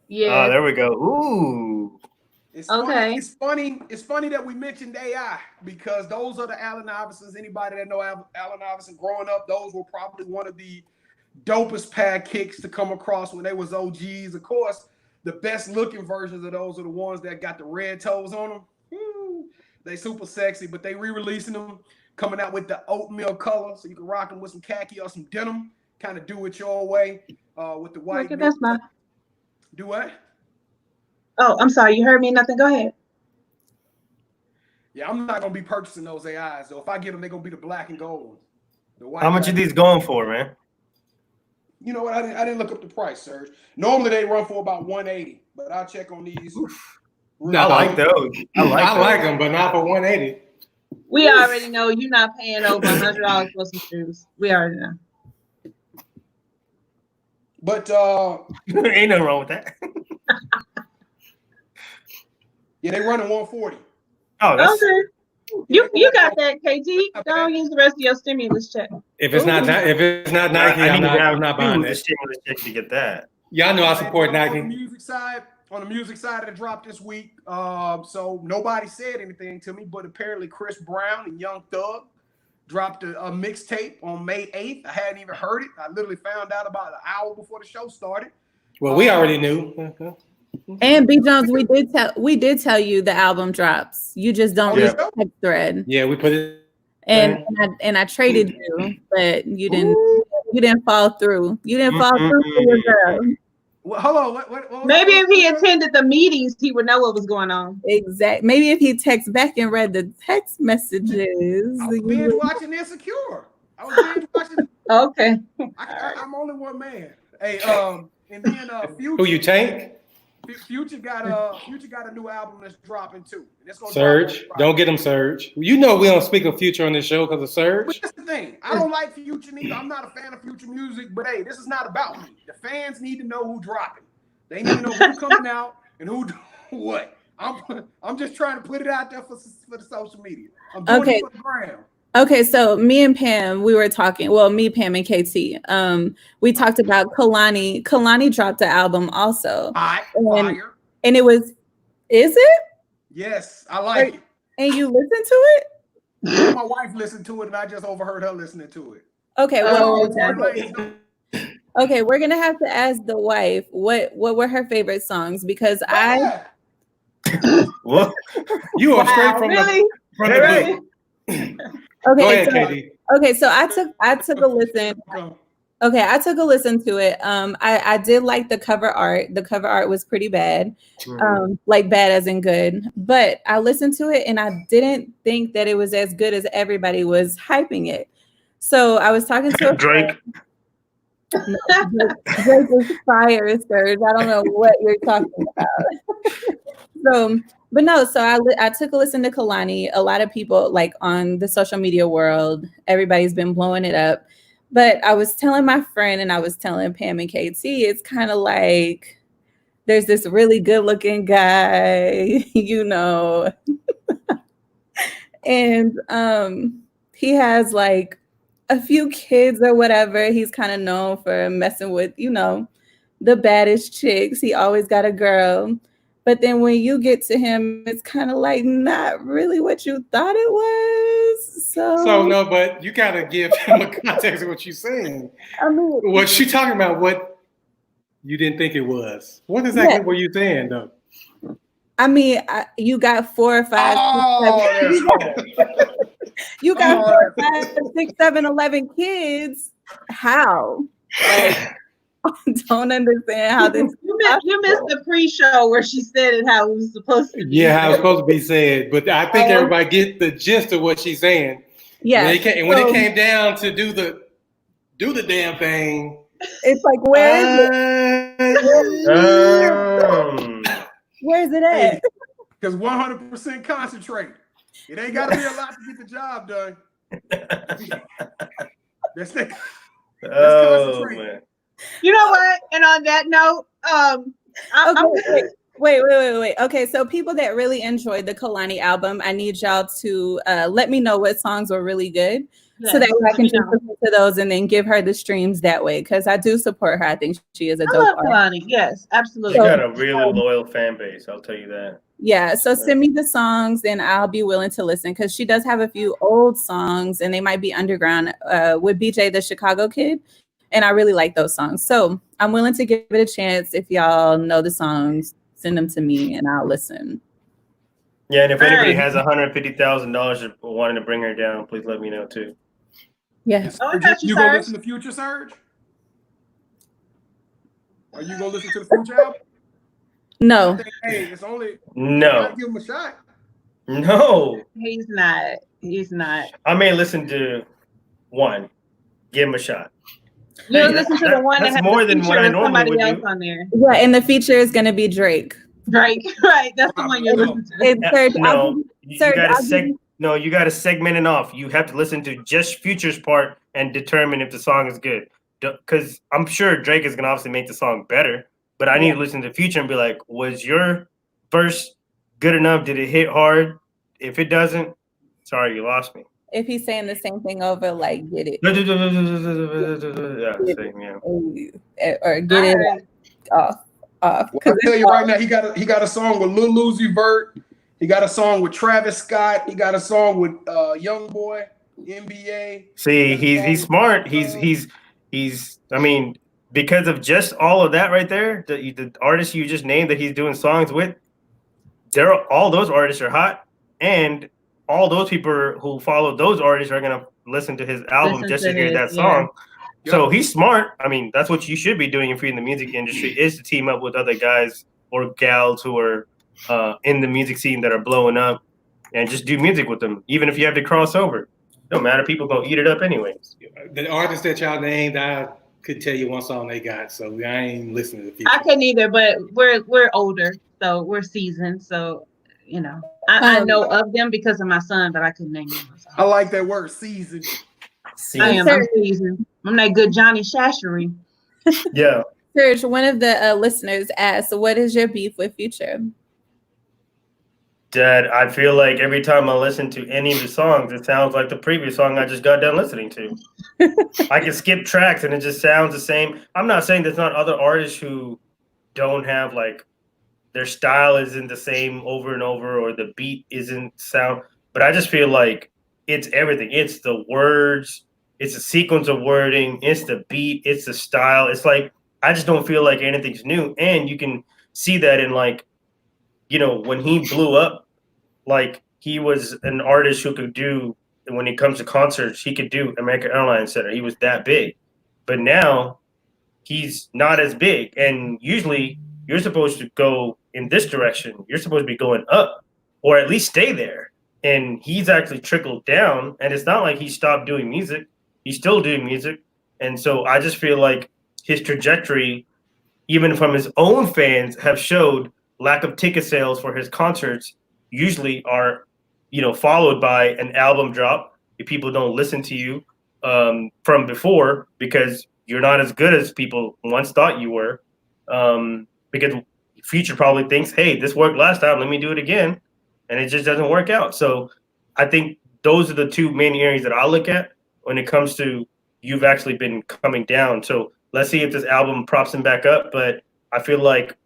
Yeah. Oh, there we go. Ooh. It's Okay. funny. It's funny that we mentioned AI because those are the Allen Iversons. Anybody that know Allen Iverson growing up, those were probably one of the dopest pad kicks to come across when they was OGs. Of course, the best looking versions of those are the ones that got the red toes on them. They super sexy, but they re-releasing them, coming out with the oatmeal color, so you can rock them with some khaki or some denim. Kind of do it your way with the white. Okay, that's my. Do what? Oh, I'm sorry. You heard me? Nothing. Go ahead. Yeah, I'm not gonna be purchasing those AIs. So if I get them, they're gonna be the black and gold ones. The white. How much are these going for, man? You know what? I didn't look up the price, Serge. Normally they run for about 180, but I'll check on these. I like those. I like them, but not for 180. We already know you're not paying over $100 for some shoes. We already know. But ain't nothing wrong with that. Yeah, they running 140. Oh, that's Okay. You got that, KT. Don't use the rest of your stimulus check. If it's not Nike, I need to I'm not buying the it. stimulus check to get that. Y'all know I support Nike. On the music side, it dropped this week. So nobody said anything to me, but apparently Chris Brown and Young Thug dropped a mixtape on May 8th. I hadn't even heard it. I literally found out about an hour before the show started. Well, we already knew. And B. Jones, we did tell you the album drops. You just don't read the text thread. Yeah, we put it. And I traded you, but you didn't fall through. You didn't fall through for your girl. Well, hold on. What was Maybe that? if he attended the meetings, he would know what was going on. Exact. Maybe if he texts back and read the text messages. I was binge watching Insecure. I was binge watching. Okay. I'm only one man. Hey, and then Future. Who you tank? Future got a new album that's dropping too. And it's gonna Surge. drop Don't get him Surge. You know we don't speak of Future on this show because of But Surge. that's the thing. I don't like Future neither. I'm not a fan of Future music, but hey, this is not about me. The fans need to know who dropping. They need to know who's coming out and who what. I'm just trying to put it out there for the social media. I'm doing it for the gram. Okay, so me and Pam, we were talking. Well, me, Pam, and KT. We talked about Kalani. Kalani dropped an album also, Fire. and it was. Is it? Yes, I like it. And you listened to it? My wife listened to it, and I just overheard her listening to it. Okay, well, okay. okay, we're gonna have to ask the wife what were her favorite songs because What? You are straight from Really? from the Really? book. Okay, Go ahead, so, KD. okay, so I took a listen. Okay, I took a listen to it. I did like the cover art. The cover art was pretty bad, like bad as in good. But I listened to it and I didn't think that it was as good as everybody was hyping it. So I was talking to a Drake. Drake is fire, Serge. I don't know what you're talking about. So I took a listen to Kalani. A lot of people like on the social media world, everybody's been blowing it up. But I was telling my friend and I was telling Pam and KT, it's kind of like there's this really good looking guy, you know, and he has like a few kids or whatever. He's kind of known for messing with, you know, the baddest chicks. He always got a girl. But then when you get to him, it's kind of like not really what you thought it was. So no, but you gotta give him a context of what you're saying. I mean, What she talking about? What you didn't think it was? What exactly were you saying though? I mean, you got 4 or 5. You got 4, 5, 6, 7, 11 kids. How? Like, I don't understand how this. You missed the pre-show where she said it how it was supposed to be. Yeah, how it's supposed to be said. But I think everybody get the gist of what she's saying. Yeah. When it came down to do the damn thing, it's like where is it? Where's it at? Because 100% concentrate. It ain't got to be a lot to get the job done. Let's concentrate. Man. You know what? And on that note, Wait. Okay, so people that really enjoyed the Kalani album, I need y'all to let me know what songs were really good, so that way I can just listen to those and then give her the streams that way. Because I do support her. I think she is a dope love artist. Kalani. Yes, absolutely. She got a really loyal fan base. I'll tell you that. Yeah, so send me the songs and I'll be willing to listen because she does have a few old songs and they might be underground with BJ the Chicago Kid. And I really like those songs. So I'm willing to give it a chance. If y'all know the songs, send them to me and I'll listen. Yeah, and if anybody has $150,000 wanting to bring her down, please let me know too. Yes. Oh, I got you gonna listen to Future, Surge? Are you gonna listen to the Future album? No. Hey, it's only No. give him a shot. No. He's not. He's not. I may listen to one. Give him a shot. You listen to the one that That's has more the than what feature I with normally somebody would else do. on there. Yeah, and the feature is gonna be Drake. Drake, right? That's the one you're listening to. It's Serge. No, you Serge, gotta you gotta segment it off. You have to listen to just Future's part and determine if the song is good. Because I'm sure Drake is gonna obviously make the song better, but I need to listen to Future and be like, was your verse good enough? Did it hit hard? If it doesn't, sorry, you lost me. If he's saying the same thing over, like get it. Yeah, same, yeah. Or get it off. Well, I'll tell you right now, he got a song with Lil Uzi Vert. He got a song with Travis Scott. He got a song with Young Boy, NBA. See, he's smart. He's I mean, because of just all of that right there, the artists you just named that he's doing songs with, all those artists are hot, and all those people who follow those artists are gonna listen to his album just to hear that song. So he's smart. I mean, that's what you should be doing if you're in the music industry, is to team up with other guys or gals who are in the music scene that are blowing up, and just do music with them, even if you have to cross over. Don't matter. People gonna eat it up anyways. The artists that y'all named, I could tell you one song they got, so I ain't listening to the future. I couldn't either, but we're older, so we're seasoned. So you know, I know of them because of my son, but I couldn't name them. So. I like that word, seasoned. I'm seasoned. I'm that good Johnny Shashery. Yeah. Serge, one of the listeners asked, "What is your beef with Future?" Dad, I feel like every time I listen to any of the songs, it sounds like the previous song I just got done listening to. I can skip tracks and it just sounds the same. I'm not saying there's not other artists who don't have, like, their style isn't the same over and over, or the beat isn't sound, but I just feel like it's everything. It's the words, it's a sequence of wording, it's the beat, it's the style. It's like, I just don't feel like anything's new. And you can see that in, like, you know, when he blew up, like, he was an artist who could do, when it comes to concerts, he could do American Airlines Center. He was that big. But now he's not as big. And usually you're supposed to go in this direction. You're supposed to be going up, or at least stay there. And he's actually trickled down. And it's not like he stopped doing music. He's still doing music. And so I just feel like his trajectory, even from his own fans, have showed lack of ticket sales for his concerts usually are, you know, followed by an album drop if people don't listen to you from before, because you're not as good as people once thought you were. Because Future probably thinks, hey, this worked last time, let me do it again. And it just doesn't work out. So I think those are the two main areas that I look at when it comes to you've actually been coming down. So let's see if this album props him back up. But I feel like,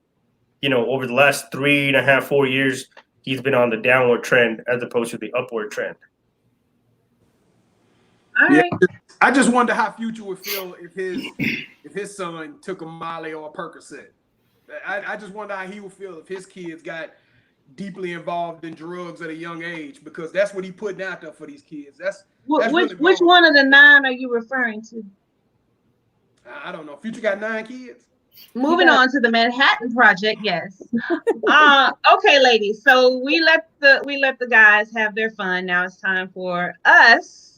you know, over the last 3.5, 4 years, he's been on the downward trend as opposed to the upward trend. All right. I just wonder how Future would feel if his son took a Molly or a Percocet. I just wonder how he would feel if his kids got deeply involved in drugs at a young age, because that's what he putting out there for these kids. Which one of the 9 are you referring to? I don't know. Future got 9 kids. Moving on to the Manhattan Project, yes. Okay, ladies. So we let the guys have their fun. Now it's time for us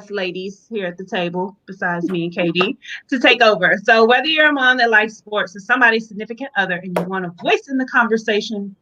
ladies here at the table, besides me and KD, to take over. So whether you're a mom that likes sports or somebody's significant other and you want a voice in the conversation,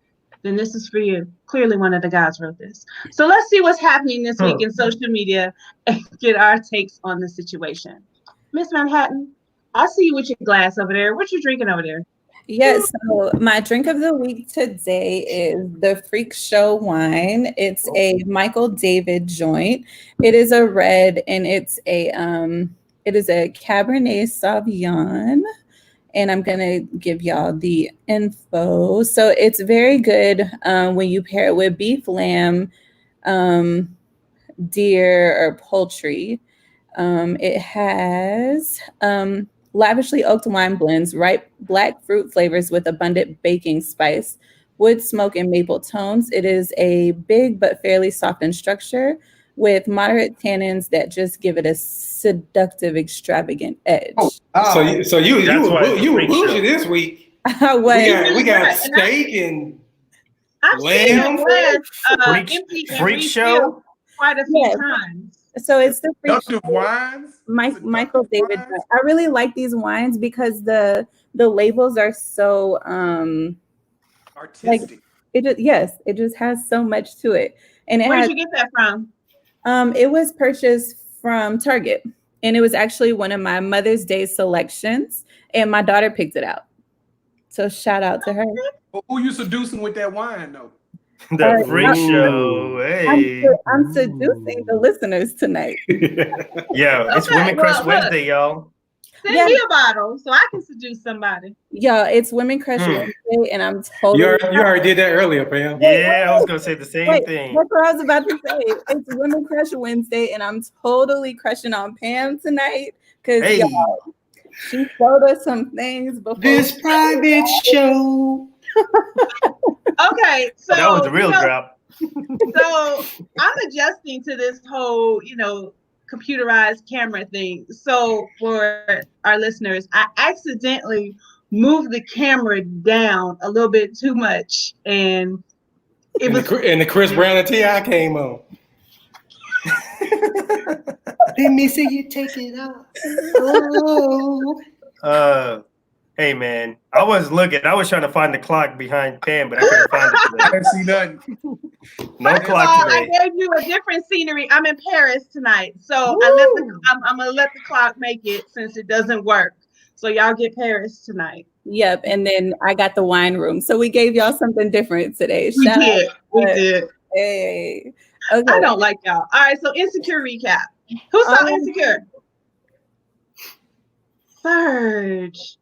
then this is for you. Clearly one of the guys wrote this. So let's see what's happening this week in social media and get our takes on the situation. Miss Manhattan, I see you with your glass over there. What you drinking over there? Yes, so my drink of the week today is the Freak Show wine. It's a Michael David joint. It is a red, and it is a Cabernet Sauvignon. And I'm gonna give y'all the info. So it's very good when you pair it with beef, lamb, deer, or poultry. It has lavishly oaked wine blends, ripe black fruit flavors with abundant baking spice, wood, smoke, and maple tones. It is a big but fairly soft in structure with moderate tannins that just give it a seductive, extravagant edge. So you were bougie this week. We got steak and lamb. Freak Show quite a few times. So it's the Freak Show wines. Michael David. I really like these wines because the labels are so artistic. Like, it just has so much to it. And where did you get that from? It was purchased from Target, and it was actually one of my Mother's Day selections, and my daughter picked it out. So shout out to her. Who you seducing with that wine though? The Freak Show. Hey, I'm seducing the listeners tonight. Yeah, it's Women Crush Wednesday, y'all. Send me a bottle so I can seduce somebody. Yeah, it's Women Crush Wednesday, and I'm totally. You already did that earlier, Pam. Yeah, I was gonna say the same thing. That's what I was about to say. It's Women Crush Wednesday, and I'm totally crushing on Pam tonight because she showed us some things before this private show. Okay, so that was the real drop. So I'm adjusting to this whole, computerized camera thing. So for our listeners, I accidentally moved the camera down a little bit too much, and it was And the Chris Brown and T.I. came on. Let me see you take it off. Oh. Hey man, I was looking. I was trying to find the clock behind Pam, but I couldn't find it I today. didn't see nothing. No First of clock all, I today. gave you a different scenery. I'm in Paris tonight, so I'm gonna let the clock make it since it doesn't work. So y'all get Paris tonight. Yep. And then I got the wine room. So we gave y'all something different today. We Shout did. We out. did. Hey. Okay. I don't like y'all. All right, so Insecure recap. Who saw Insecure? Serge.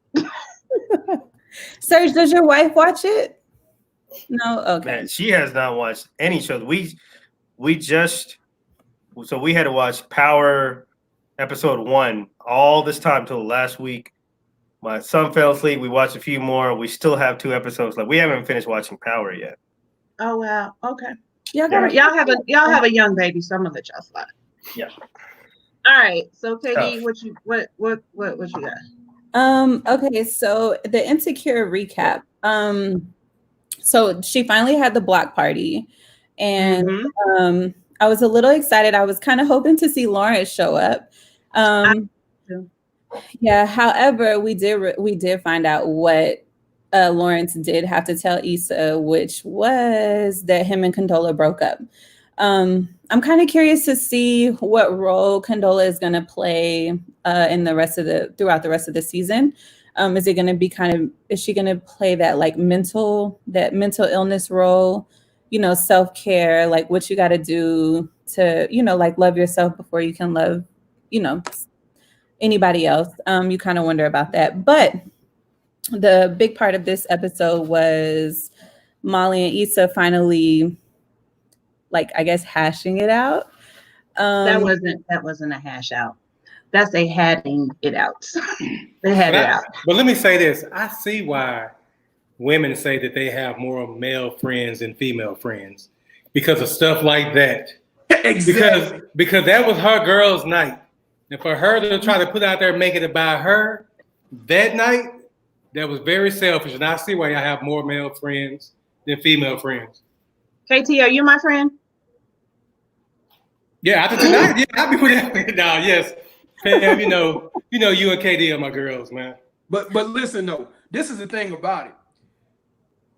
Serge, does your wife watch it? No? Okay. Man, she has not watched any shows. We had to watch Power episode 1 all this time till last week. My son fell asleep. We watched a few more. We still have 2 episodes left. We haven't finished watching Power yet. Oh wow. Okay. Y'all All got right, y'all have a young baby, so I'm gonna let y'all slide. Yeah. All right. So KD, Tough. what you got? Okay, so the Insecure recap. So she finally had the block party, and Mhm. I was a little excited. I was kind of hoping to see Lawrence show up. too. Yeah, however, we did find out what Lawrence did have to tell Issa, which was that him and Condola broke up. I'm kind of curious to see what role Condola is going to play throughout the rest of the season. Is she going to play that mental illness role, self-care, like what you got to do to, love yourself before you can love, anybody else. You kind of wonder about that. But the big part of this episode was Molly and Issa finally, I guess, hashing it out. That wasn't a hash out. That's a hatting it out. They had it out. But let me say this. I see why women say that they have more male friends than female friends because of stuff like that. Exactly. Because that was her girl's night. And for her to try to put out there making it about her that night, that was very selfish. And I see why y'all have more male friends than female friends. KT, are you my friend? Yeah, after tonight, yeah, I'll be with that now. Yes. Pam, you know you and KD are my girls, man. But listen though, this is the thing about it.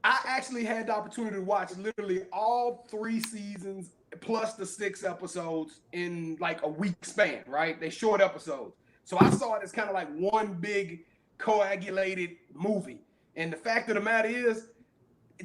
I actually had the opportunity to watch literally all 3 seasons plus the 6 episodes in like a week span, right? They short episodes. So I saw it as kind of like one big coagulated movie. And the fact of the matter is,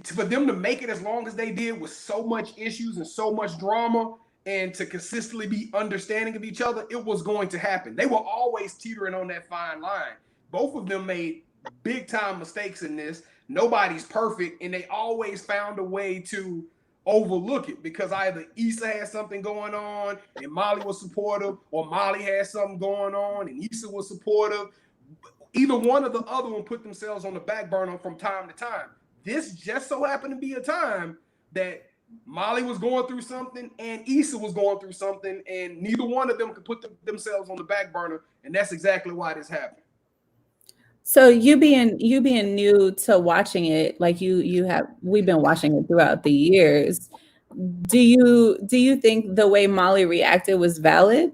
for them to make it as long as they did with so much issues and so much drama, and to consistently be understanding of each other, it was going to happen. They were always teetering on that fine line. Both of them made big time mistakes in this. Nobody's perfect, and they always found a way to overlook it because either Issa had something going on and Molly was supportive, or Molly had something going on and Issa was supportive. Either one or the other one put themselves on the back burner from time to time. This just so happened to be a time that Molly was going through something and Issa was going through something, and neither one of them could put themselves on the back burner, and that's exactly why this happened. So you being new to watching it, we've been watching it throughout the years. Do you think the way Molly reacted was valid?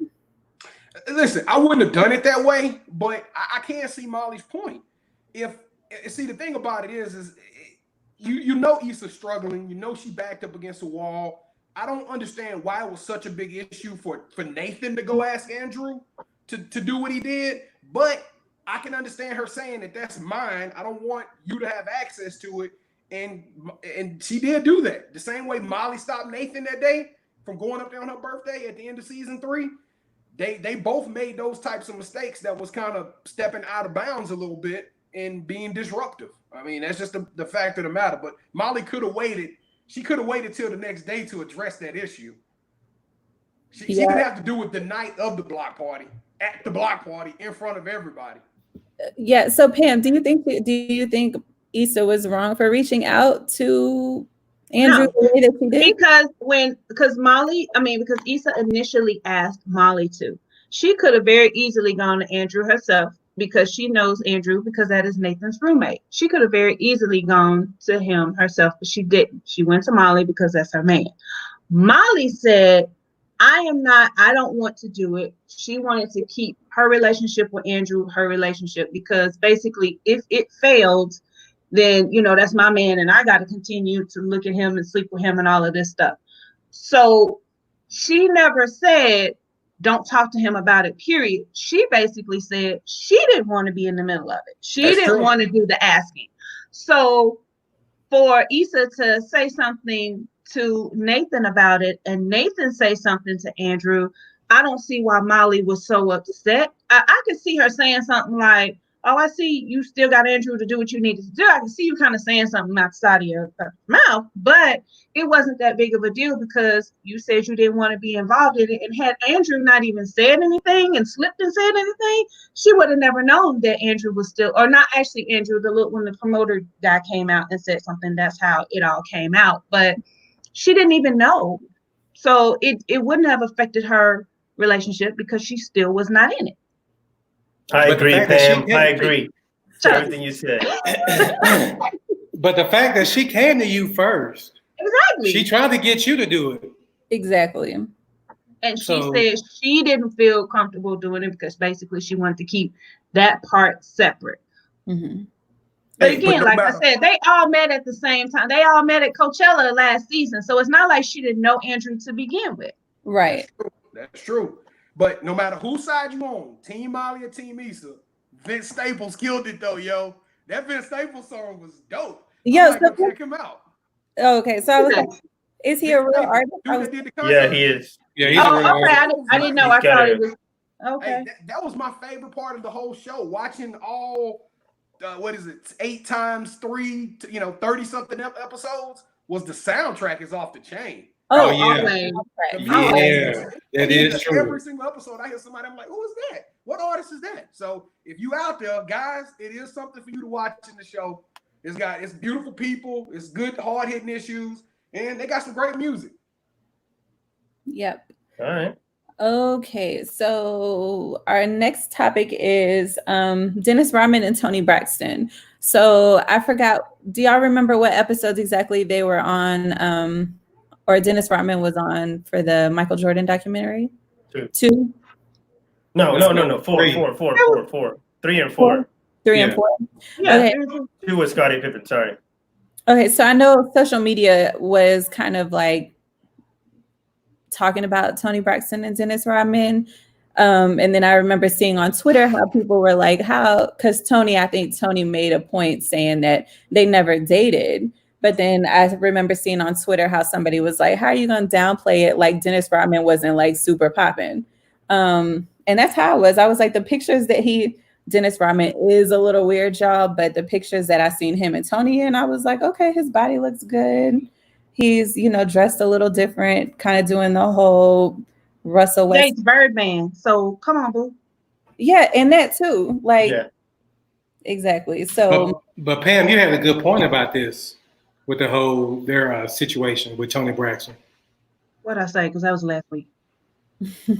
Listen, I wouldn't have done it that way, but I can't see Molly's point. The thing about it is you know Issa's struggling. You know she backed up against the wall. I don't understand why it was such a big issue for Nathan to go ask Andrew to do what he did. But I can understand her saying that that's mine. I don't want you to have access to it. And she did do that. The same way Molly stopped Nathan that day from going up there on her birthday at the end of season 3. They both made those types of mistakes that was kind of stepping out of bounds a little bit and being disruptive. I mean, that's just the fact of the matter. But Molly could have waited. She could have waited till the next day to address that issue. She didn't have to do it the night of the block party, at the block party, in front of everybody. Yeah. So Pam, do you think Issa was wrong for reaching out to Andrew No. the way that she did? Because Issa initially asked Molly to. She could have very easily gone to Andrew herself because she knows Andrew because that is Nathan's roommate. She could have very easily gone to him herself, but she didn't. She went to Molly because that's her man. Molly said, I don't want to do it. She wanted to keep her relationship with Andrew, her relationship, because basically if it failed, then, that's my man and I got to continue to look at him and sleep with him and all of this stuff. So she never said, don't talk to him about it, period. She basically said she didn't want to be in the middle of it. She didn't want to do the asking. So for Issa to say something to Nathan about it and Nathan say something to Andrew, I don't see why Molly was so upset. I could see her saying something like, oh, I see you still got Andrew to do what you needed to do. I can see you kind of saying something outside of your mouth, but it wasn't that big of a deal because you said you didn't want to be involved in it. And had Andrew not even said anything and slipped and said anything, she would have never known that Andrew was still, or not actually Andrew, when the promoter guy came out and said something, that's how it all came out. But she didn't even know. So it wouldn't have affected her relationship because she still was not in it. I agree, Pam. I agree. Everything you said. But the fact that she came to you first, exactly, she tried to get you to do it. Exactly. And she said she didn't feel comfortable doing it because basically she wanted to keep that part separate. Mm-hmm. But again, like I said, they all met at the same time. They all met at Coachella last season. So it's not like she didn't know Andrew to begin with. Right. That's true. But no matter whose side you on, Team Molly or Team Issa, Vince Staples killed it though, yo. That Vince Staples song was dope. Yo, so check him out. Okay, so I was like, is he a real artist? Yeah, he is. Yeah, he's a real artist. I didn't know. I thought it was okay. Hey, that was my favorite part of the whole show. Watching all 8 times 3, 30 something episodes was the soundtrack is off the chain. Oh yeah, that is true. Every single episode, I hear somebody. I'm like, "Who is that? What artist is that?" So if you out there, guys, it is something for you to watch in the show. It's beautiful people. It's good, hard hitting issues, and they got some great music. Yep. All right. Okay, so our next topic is Dennis Rodman and Toni Braxton. So I forgot. Do y'all remember what episodes exactly they were on? Or Dennis Rodman was on for the Michael Jordan documentary? 2? No. 4. 3 and 4. 3 and 4. Yeah. Okay. 2 was Scottie Pippen. Sorry. Okay, so I know social media was kind of like talking about Toni Braxton and Dennis Rodman. And then I remember seeing on Twitter how people were like, because I think Toni made a point saying that they never dated. But then I remember seeing on Twitter how somebody was like, how are you going to downplay it? Like Dennis Rodman wasn't like super popping. And that's how it was. I was like, the pictures that Dennis Rodman is a little weird, y'all. But the pictures that I seen him and Toni in, I was like, okay, his body looks good. He's, dressed a little different, kind of doing the whole Russell Westbrook. Birdman. So come on, boo. Yeah, and that too. Exactly. So, but Pam, you had a good point about this. With the whole their situation with Toni Braxton. What'd I say? Because that was last week.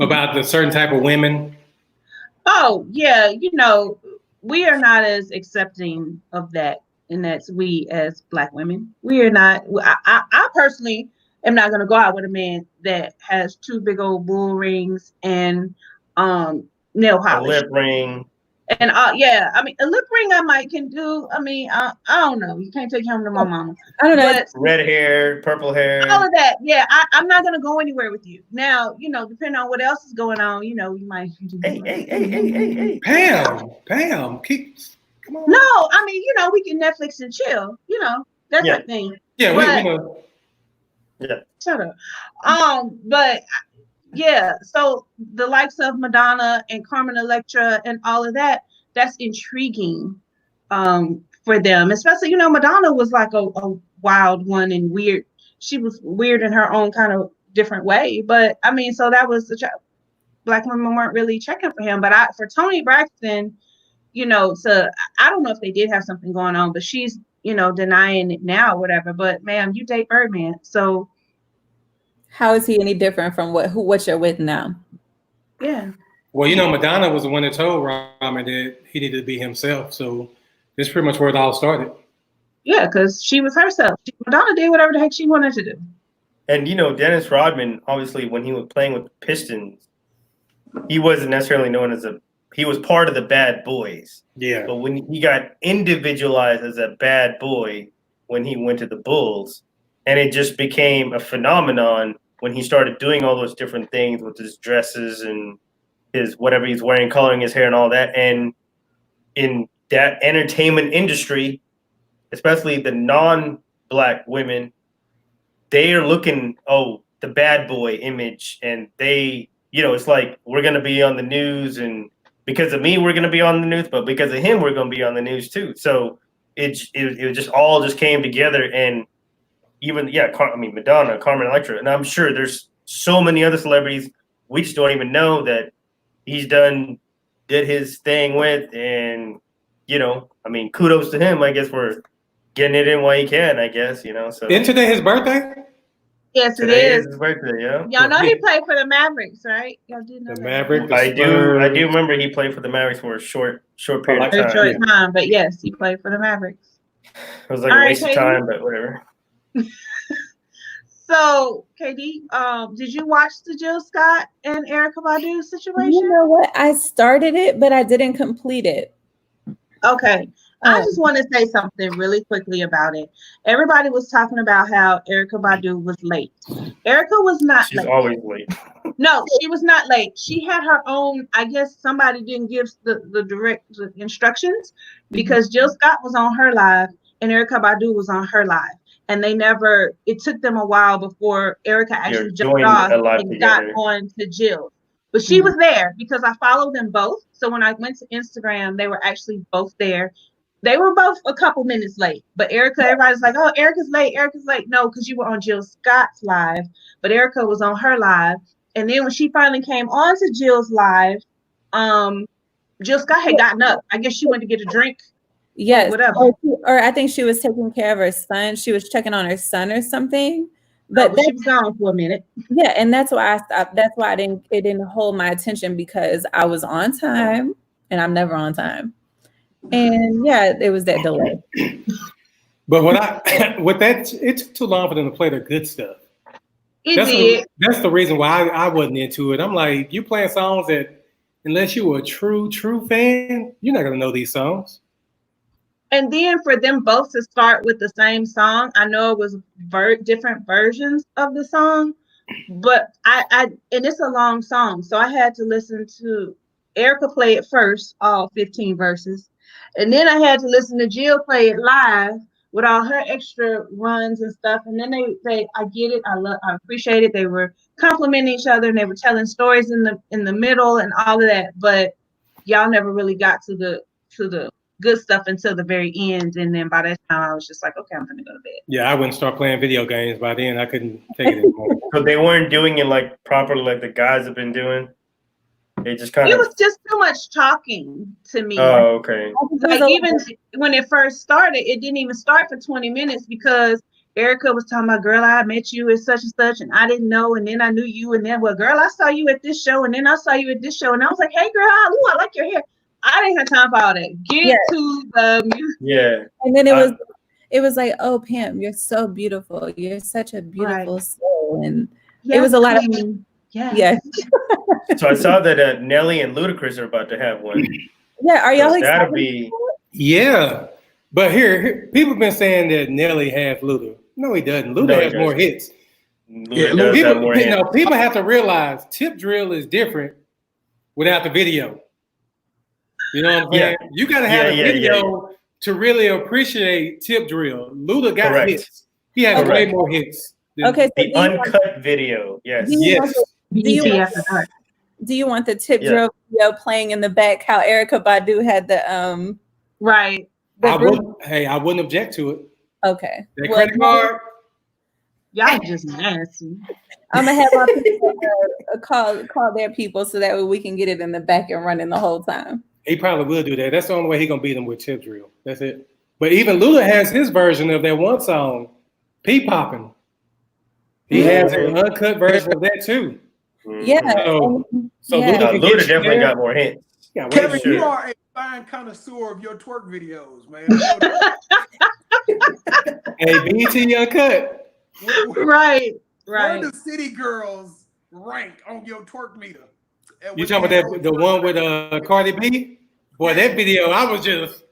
About the certain type of women. Oh yeah, we are not as accepting of that, and that's we as Black women. We are not. I personally am not going to go out with a man that has 2 big old bull rings and nail polish, a lip ring. And yeah, I mean, a lip ring I might can do. I mean, I don't know. You can't take home to my mama. I don't know. But red hair, purple hair. All of that. Yeah, I'm not going to go anywhere with you. Now, depending on what else is going on, you might. Hey. Pam, come on. No, I mean, we can Netflix and chill. That's that thing. Yeah, Yeah. Shut up. But yeah, so the likes of Madonna and Carmen Electra and all of that, that's intriguing for them. Especially, Madonna was like a wild one and weird. She was weird in her own kind of different way. But I mean, so that was Black women weren't really checking for him. But for Toni Braxton, I don't know if they did have something going on, but she's denying it now or whatever. But ma'am, you date Birdman, so How is he any different from what you're with now? yeah. Well, Madonna was the one that told Ramen that he needed to be himself. So this is pretty much where it all started. Yeah, because she was herself. Madonna did whatever the heck she wanted to do. And Dennis Rodman, obviously, when he was playing with the Pistons, he wasn't necessarily known as he was part of the bad boys. Yeah. But when he got individualized as a bad boy when he went to the Bulls, and it just became a phenomenon when he started doing all those different things with his dresses and his whatever he's wearing, coloring his hair and all that. And in that entertainment industry, especially the non-Black women, they are looking, the bad boy image. And they, it's like, we're going to be on the news, and because of me, we're going to be on the news, but because of him, we're going to be on the news too. So it just all just came together. And even, Madonna, Carmen Electra, and I'm sure there's so many other celebrities we just don't even know that he's did his thing with. And, kudos to him, I guess, for getting it in while he can, I guess, so. Isn't today his birthday? Yes, Today it is his birthday, yeah. Y'all know he played for the Mavericks, right? Y'all did know The that. Maverick. I do remember he played for the Mavericks for a short period of For a time. short time, but yes, he played for the Mavericks. It was like All a right, waste of Katie. time, but whatever. So, KD, did you watch the Jill Scott and Erykah Badu situation? You know what? I started it, but I didn't complete it. Okay. I just want to say something really quickly about it. Everybody was talking about how Erykah Badu was late. Erykah was not She's late. always late. No, she was not late. She had her own, I guess somebody didn't give the direct instructions, because Jill Scott was on her live and Erykah Badu was on her live. And it took them a while before Erykah actually jumped off and got on to Jill. But she was there because I followed them both. So when I went to Instagram, they were actually both there. They were both a couple minutes late. But everybody's like, oh, Erykah's late. Erykah's late. No, because you were on Jill Scott's live. But Erykah was on her live. And then when she finally came on to Jill's live, Jill Scott had gotten up. I guess she went to get a drink. Yes. Whatever. Or I think she was taking care of her son. She was checking on her son or something. But she was gone for a minute. Yeah, and that's why I stopped. That's why it didn't hold my attention, because I was on time and I'm never on time. And yeah, it was that delay. But it took too long for them to play the good stuff. That's the reason why I wasn't into it. I'm like, you playing songs that, unless you were a true fan, you're not gonna know these songs. And then for them both to start with the same song, I know it was different versions of the song, but and it's a long song, so I had to listen to Erykah play it first, all 15 verses, and then I had to listen to Jill play it live with all her extra runs and stuff. And then I get it, I appreciate it. They were complimenting each other and they were telling stories in the middle and all of that, but y'all never really got to the good stuff until the very end. And then by that time I was just like, okay, I'm gonna go to bed. Yeah, I wouldn't start playing video games by then. I couldn't take it anymore. So they weren't doing it like properly like the guys have been doing? They just kind of... It was just too much talking to me. Oh, okay. Like even when it first started, it didn't even start for 20 minutes because Erykah was talking about, girl, I met you at such and such and I didn't know, and then I knew you, and then, well, girl, I saw you at this show, and then I saw you at this show, and I was like, hey girl, I like your hair. I didn't have time for all that. Get to the music. Yeah. And then it was like, oh, Pam, you're so beautiful. You're such a beautiful soul. And it was a lot of yes. So I saw that Nelly and Ludacris are about to have one. Yeah, are y'all excited? That'll be... Yeah. But here, people have been saying that Nelly has Luda. No, he doesn't. Luda has more hits. People have to realize Tip Drill is different without the video. You know what I'm saying? You got to have a video to really appreciate Tip Drill. Luda got hits. He has way more hits. Okay, so the uncut video. Yes. Do you want the Tip Drill video playing in the back? How Erykah Badu had the right. I wouldn't object to it. Okay. That credit card. Y'all just nasty. I'm gonna have my people call their people so that way we can get it in the back and running the whole time. He probably will do that. That's the only way he's gonna beat him with Tip Drill. That's it. But even Luda has his version of that one song, P Poppin'. He has an uncut version of that too. Yeah. So Yeah. Luda, can Luda get definitely got more hints. Yeah, way Kevin, sure. you are a fine connoisseur of your twerk videos, man. Hey, BT Uncut. Right. Where do City Girls rank on your twerk meter? You talking about the one with Cardi B? Boy, that video, I was just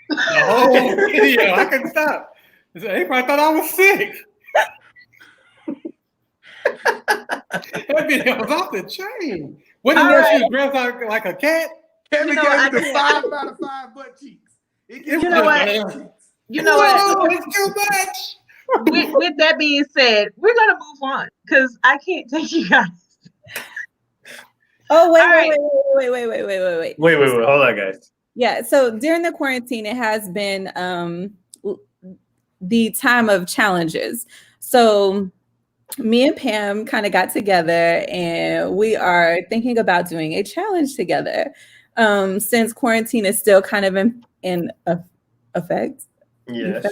the whole video. I couldn't stop. They probably thought I was sick. That video was off the chain. What did she was dressed like a cat? Kevin know, gave me the I 5 out of 5 butt cheeks. You know what? You know what? It's too much. With that being said, we're gonna move on because I can't take you guys. Oh, wait. Wait. Hold on, guys. Yeah. So during the quarantine, it has been the time of challenges. So me and Pam kind of got together and we are thinking about doing a challenge together. Since quarantine is still kind of in effect. Yes.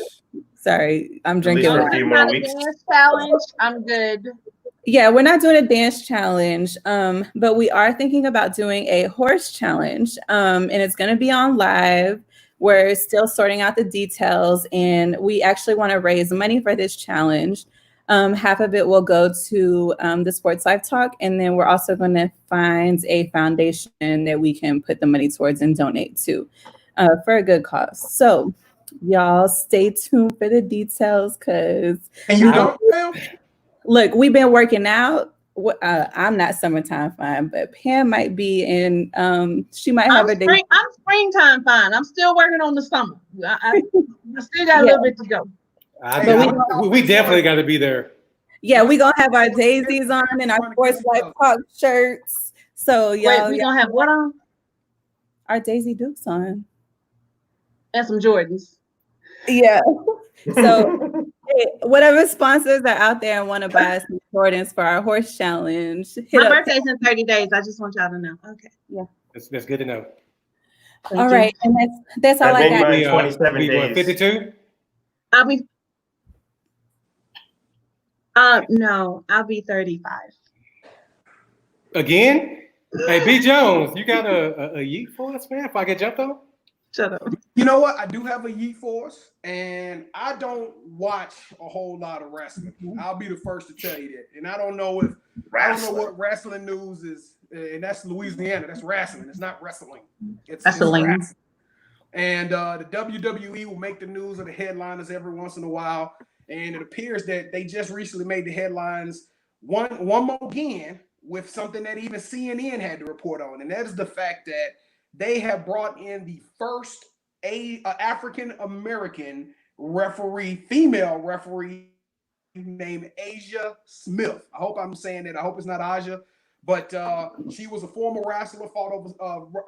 Sorry, I'm drinking. For a few more weeks. Challenge. I'm good. Yeah, we're not doing a dance challenge, but we are thinking about doing a horse challenge, and it's going to be on live. We're still sorting out the details, and we actually want to raise money for this challenge. Half of it will go to the Sports Life Talk, and then we're also going to find a foundation that we can put the money towards and donate to for a good cause. So y'all stay tuned for the details because look, we've been working out. I'm not summertime fine, but Pam might be in. She might have a day. I'm springtime fine. I'm still working on the summer. I still got a little bit to go. We definitely got to be there. Yeah, we're gonna have our daisies on and our Sports Life Talk shirts. So y'all, we're gonna have what on? Our Daisy Dukes on. And some Jordans. Yeah. So hey, whatever sponsors are out there and want to buy some Jordans for our horse challenge. My birthday's in 30 days. I just want y'all to know. Okay. Yeah. That's good to know. All right. And that's all I got. 27 days. 52? I'll be no, I'll be 35. Again? Hey, B. Jones, you got a yeet for us, man? If I get jumped on? Shut up. You know what? I do have a yeet force, and I don't watch a whole lot of wrestling. I'll be the first to tell you that. And I don't know what wrestling news is, and that's Louisiana. That's wrestling. It's not wrestling. It's wrestling. And the WWE will make the news of the headliners every once in a while, and it appears that they just recently made the headlines one more again with something that even CNN had to report on, and that is the fact that they have brought in the first African American referee, female referee named Asia Smith. I hope I'm saying that. I hope it's not Aja, but she was a former wrestler,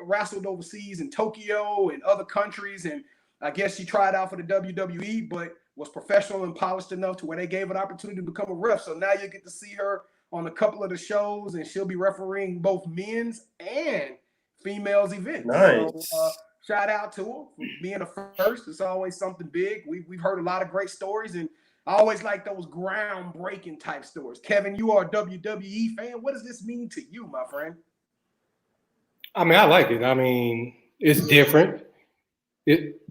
wrestled overseas in Tokyo and other countries, and I guess she tried out for the WWE, but was professional and polished enough to where they gave her an opportunity to become a ref. So now you get to see her on a couple of the shows, and she'll be refereeing both men's and females events. Nice. So, shout out to her for being a first. It's always something big. We've heard a lot of great stories, and I always like those groundbreaking type stories. Kevin, you are a WWE fan. What does this mean to you, my friend? I mean, I like it. I mean, it's different.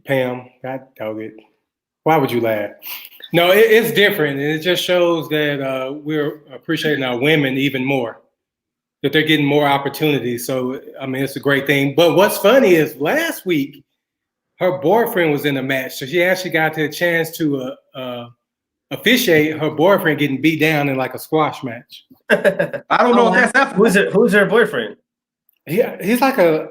Pam, God dog it. Why would you laugh? No, it's different. And it just shows that we're appreciating our women even more, that they're getting more opportunities. So, I mean, it's a great thing. But what's funny is last week, her boyfriend was in the match. So she actually got the chance to officiate her boyfriend getting beat down in like a squash match. I don't know if that's ethical. Who's her boyfriend? He's like a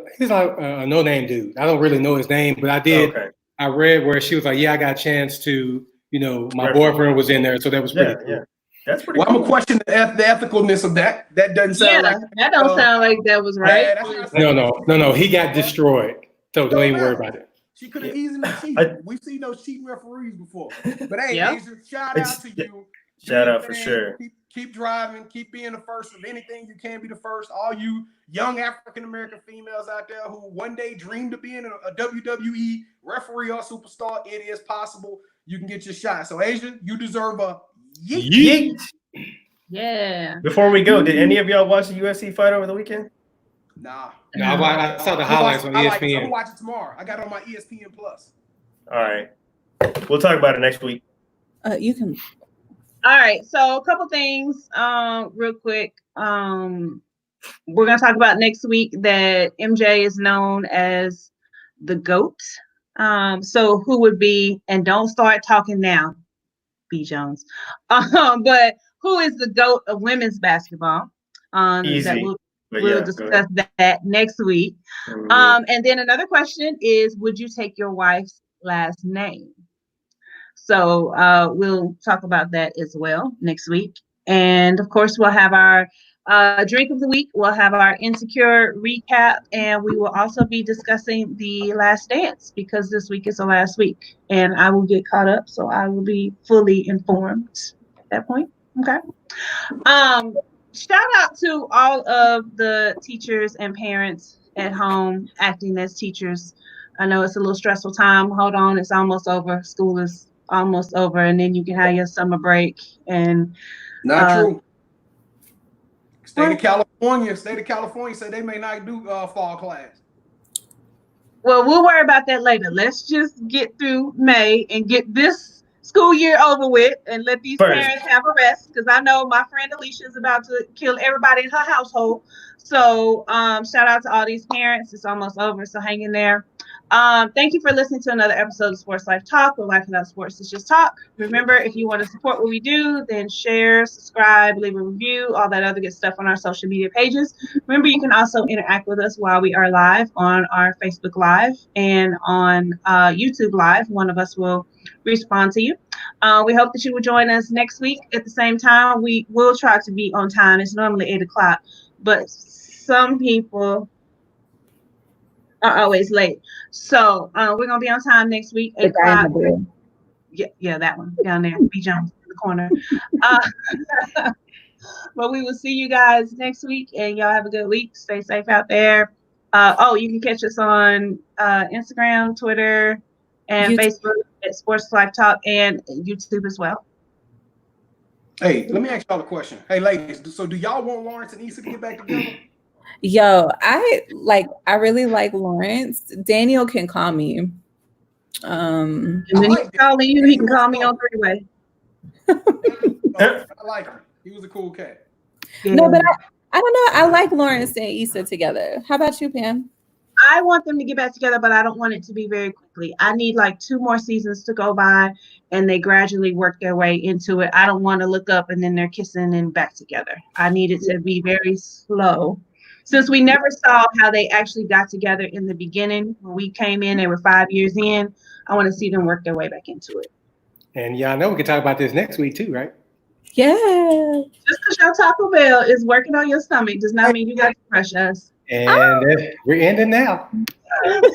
no-name dude. I don't really know his name, but I did. Okay. I read where she was like, "Yeah, I got a chance to, my boyfriend was in there, so that was pretty cool." Yeah. That's pretty. Well, cool. I'm gonna question the ethicalness of that. That doesn't sound like that. Don't sound like that was right. No. He got destroyed. So don't even worry about it. She could have easily cheated. We've seen those cheating referees before. But hey, shout out to you. Shout out for sure. Keep driving. Keep being the first of anything you can be the first. All you young African-American females out there who one day dream to being a WWE referee or superstar, it is possible. You can get your shot. So, Asia, you deserve a yeet. Yeet. Yeah. Before we go, did any of y'all watch the UFC fight over the weekend? Nah. No, I saw the highlights on I'm ESPN. gonna watch it tomorrow. I got it on my ESPN Plus. All right. We'll talk about it next week. You can. All right. So a couple things, real quick. We're gonna talk about next week that MJ is known as the GOAT. So who would be? And don't start talking now, B. Jones. But who is the GOAT of women's basketball? Easy. That But we'll yeah, discuss that next week. And then another question is, would you take your wife's last name? So we'll talk about that as well next week. And of course, we'll have our drink of the week. We'll have our Insecure recap. And we will also be discussing The Last Dance because this week is the last week. And I will get caught up, so I will be fully informed at that point. Okay. Shout out to all of the teachers and parents at home acting as teachers. I know it's a little stressful time. Hold on, it's almost over. School is almost over, and then you can have your summer break. And Not true. State of California said they may not do fall class. well, we'll worry about that later. Let's just get through May and get this school year over with and let these parents have a rest, because I know my friend Alicia is about to kill everybody in her household. So shout out to all these parents. It's almost over, so hang in there. Thank you for listening to another episode of Sports Life Talk, where life without sports is just talk. Remember, if you want to support what we do, then share, subscribe, leave a review, all that other good stuff on our social media pages. Remember, you can also interact with us while we are live on our Facebook Live and on YouTube Live. One of us will respond to you. We hope that you will join us next week at the same time. We will try to be on time. It's normally 8 o'clock, but some people are always late. So we're gonna be on time next week, 8 o'clock. Yeah, that one down there, B. Jones in the corner. But we will see you guys next week, and y'all have a good week. Stay safe out there. You can catch us on Instagram, Twitter, and YouTube. Facebook at Sports Life Talk, and YouTube as well. Hey, let me ask y'all a question. Hey, ladies, so do y'all want Lawrence and Issa to get back together? Yo, I really like Lawrence. Daniel can call me. And when he's calling you, he can call me on three-way. I like him. He was a cool cat. No, but I don't know. I like Lawrence and Issa together. How about you, Pam? I want them to get back together, but I don't want it to be very quickly. I need like 2 more seasons to go by, and they gradually work their way into it. I don't want to look up and then they're kissing and back together. I need it to be very slow. Since we never saw how they actually got together in the beginning, when we came in, they were 5 years in. I want to see them work their way back into it. And y'all know we can talk about this next week too, right? Yeah. Just because your Taco Bell is working on your stomach does not mean you got to crush us. And we're ending now.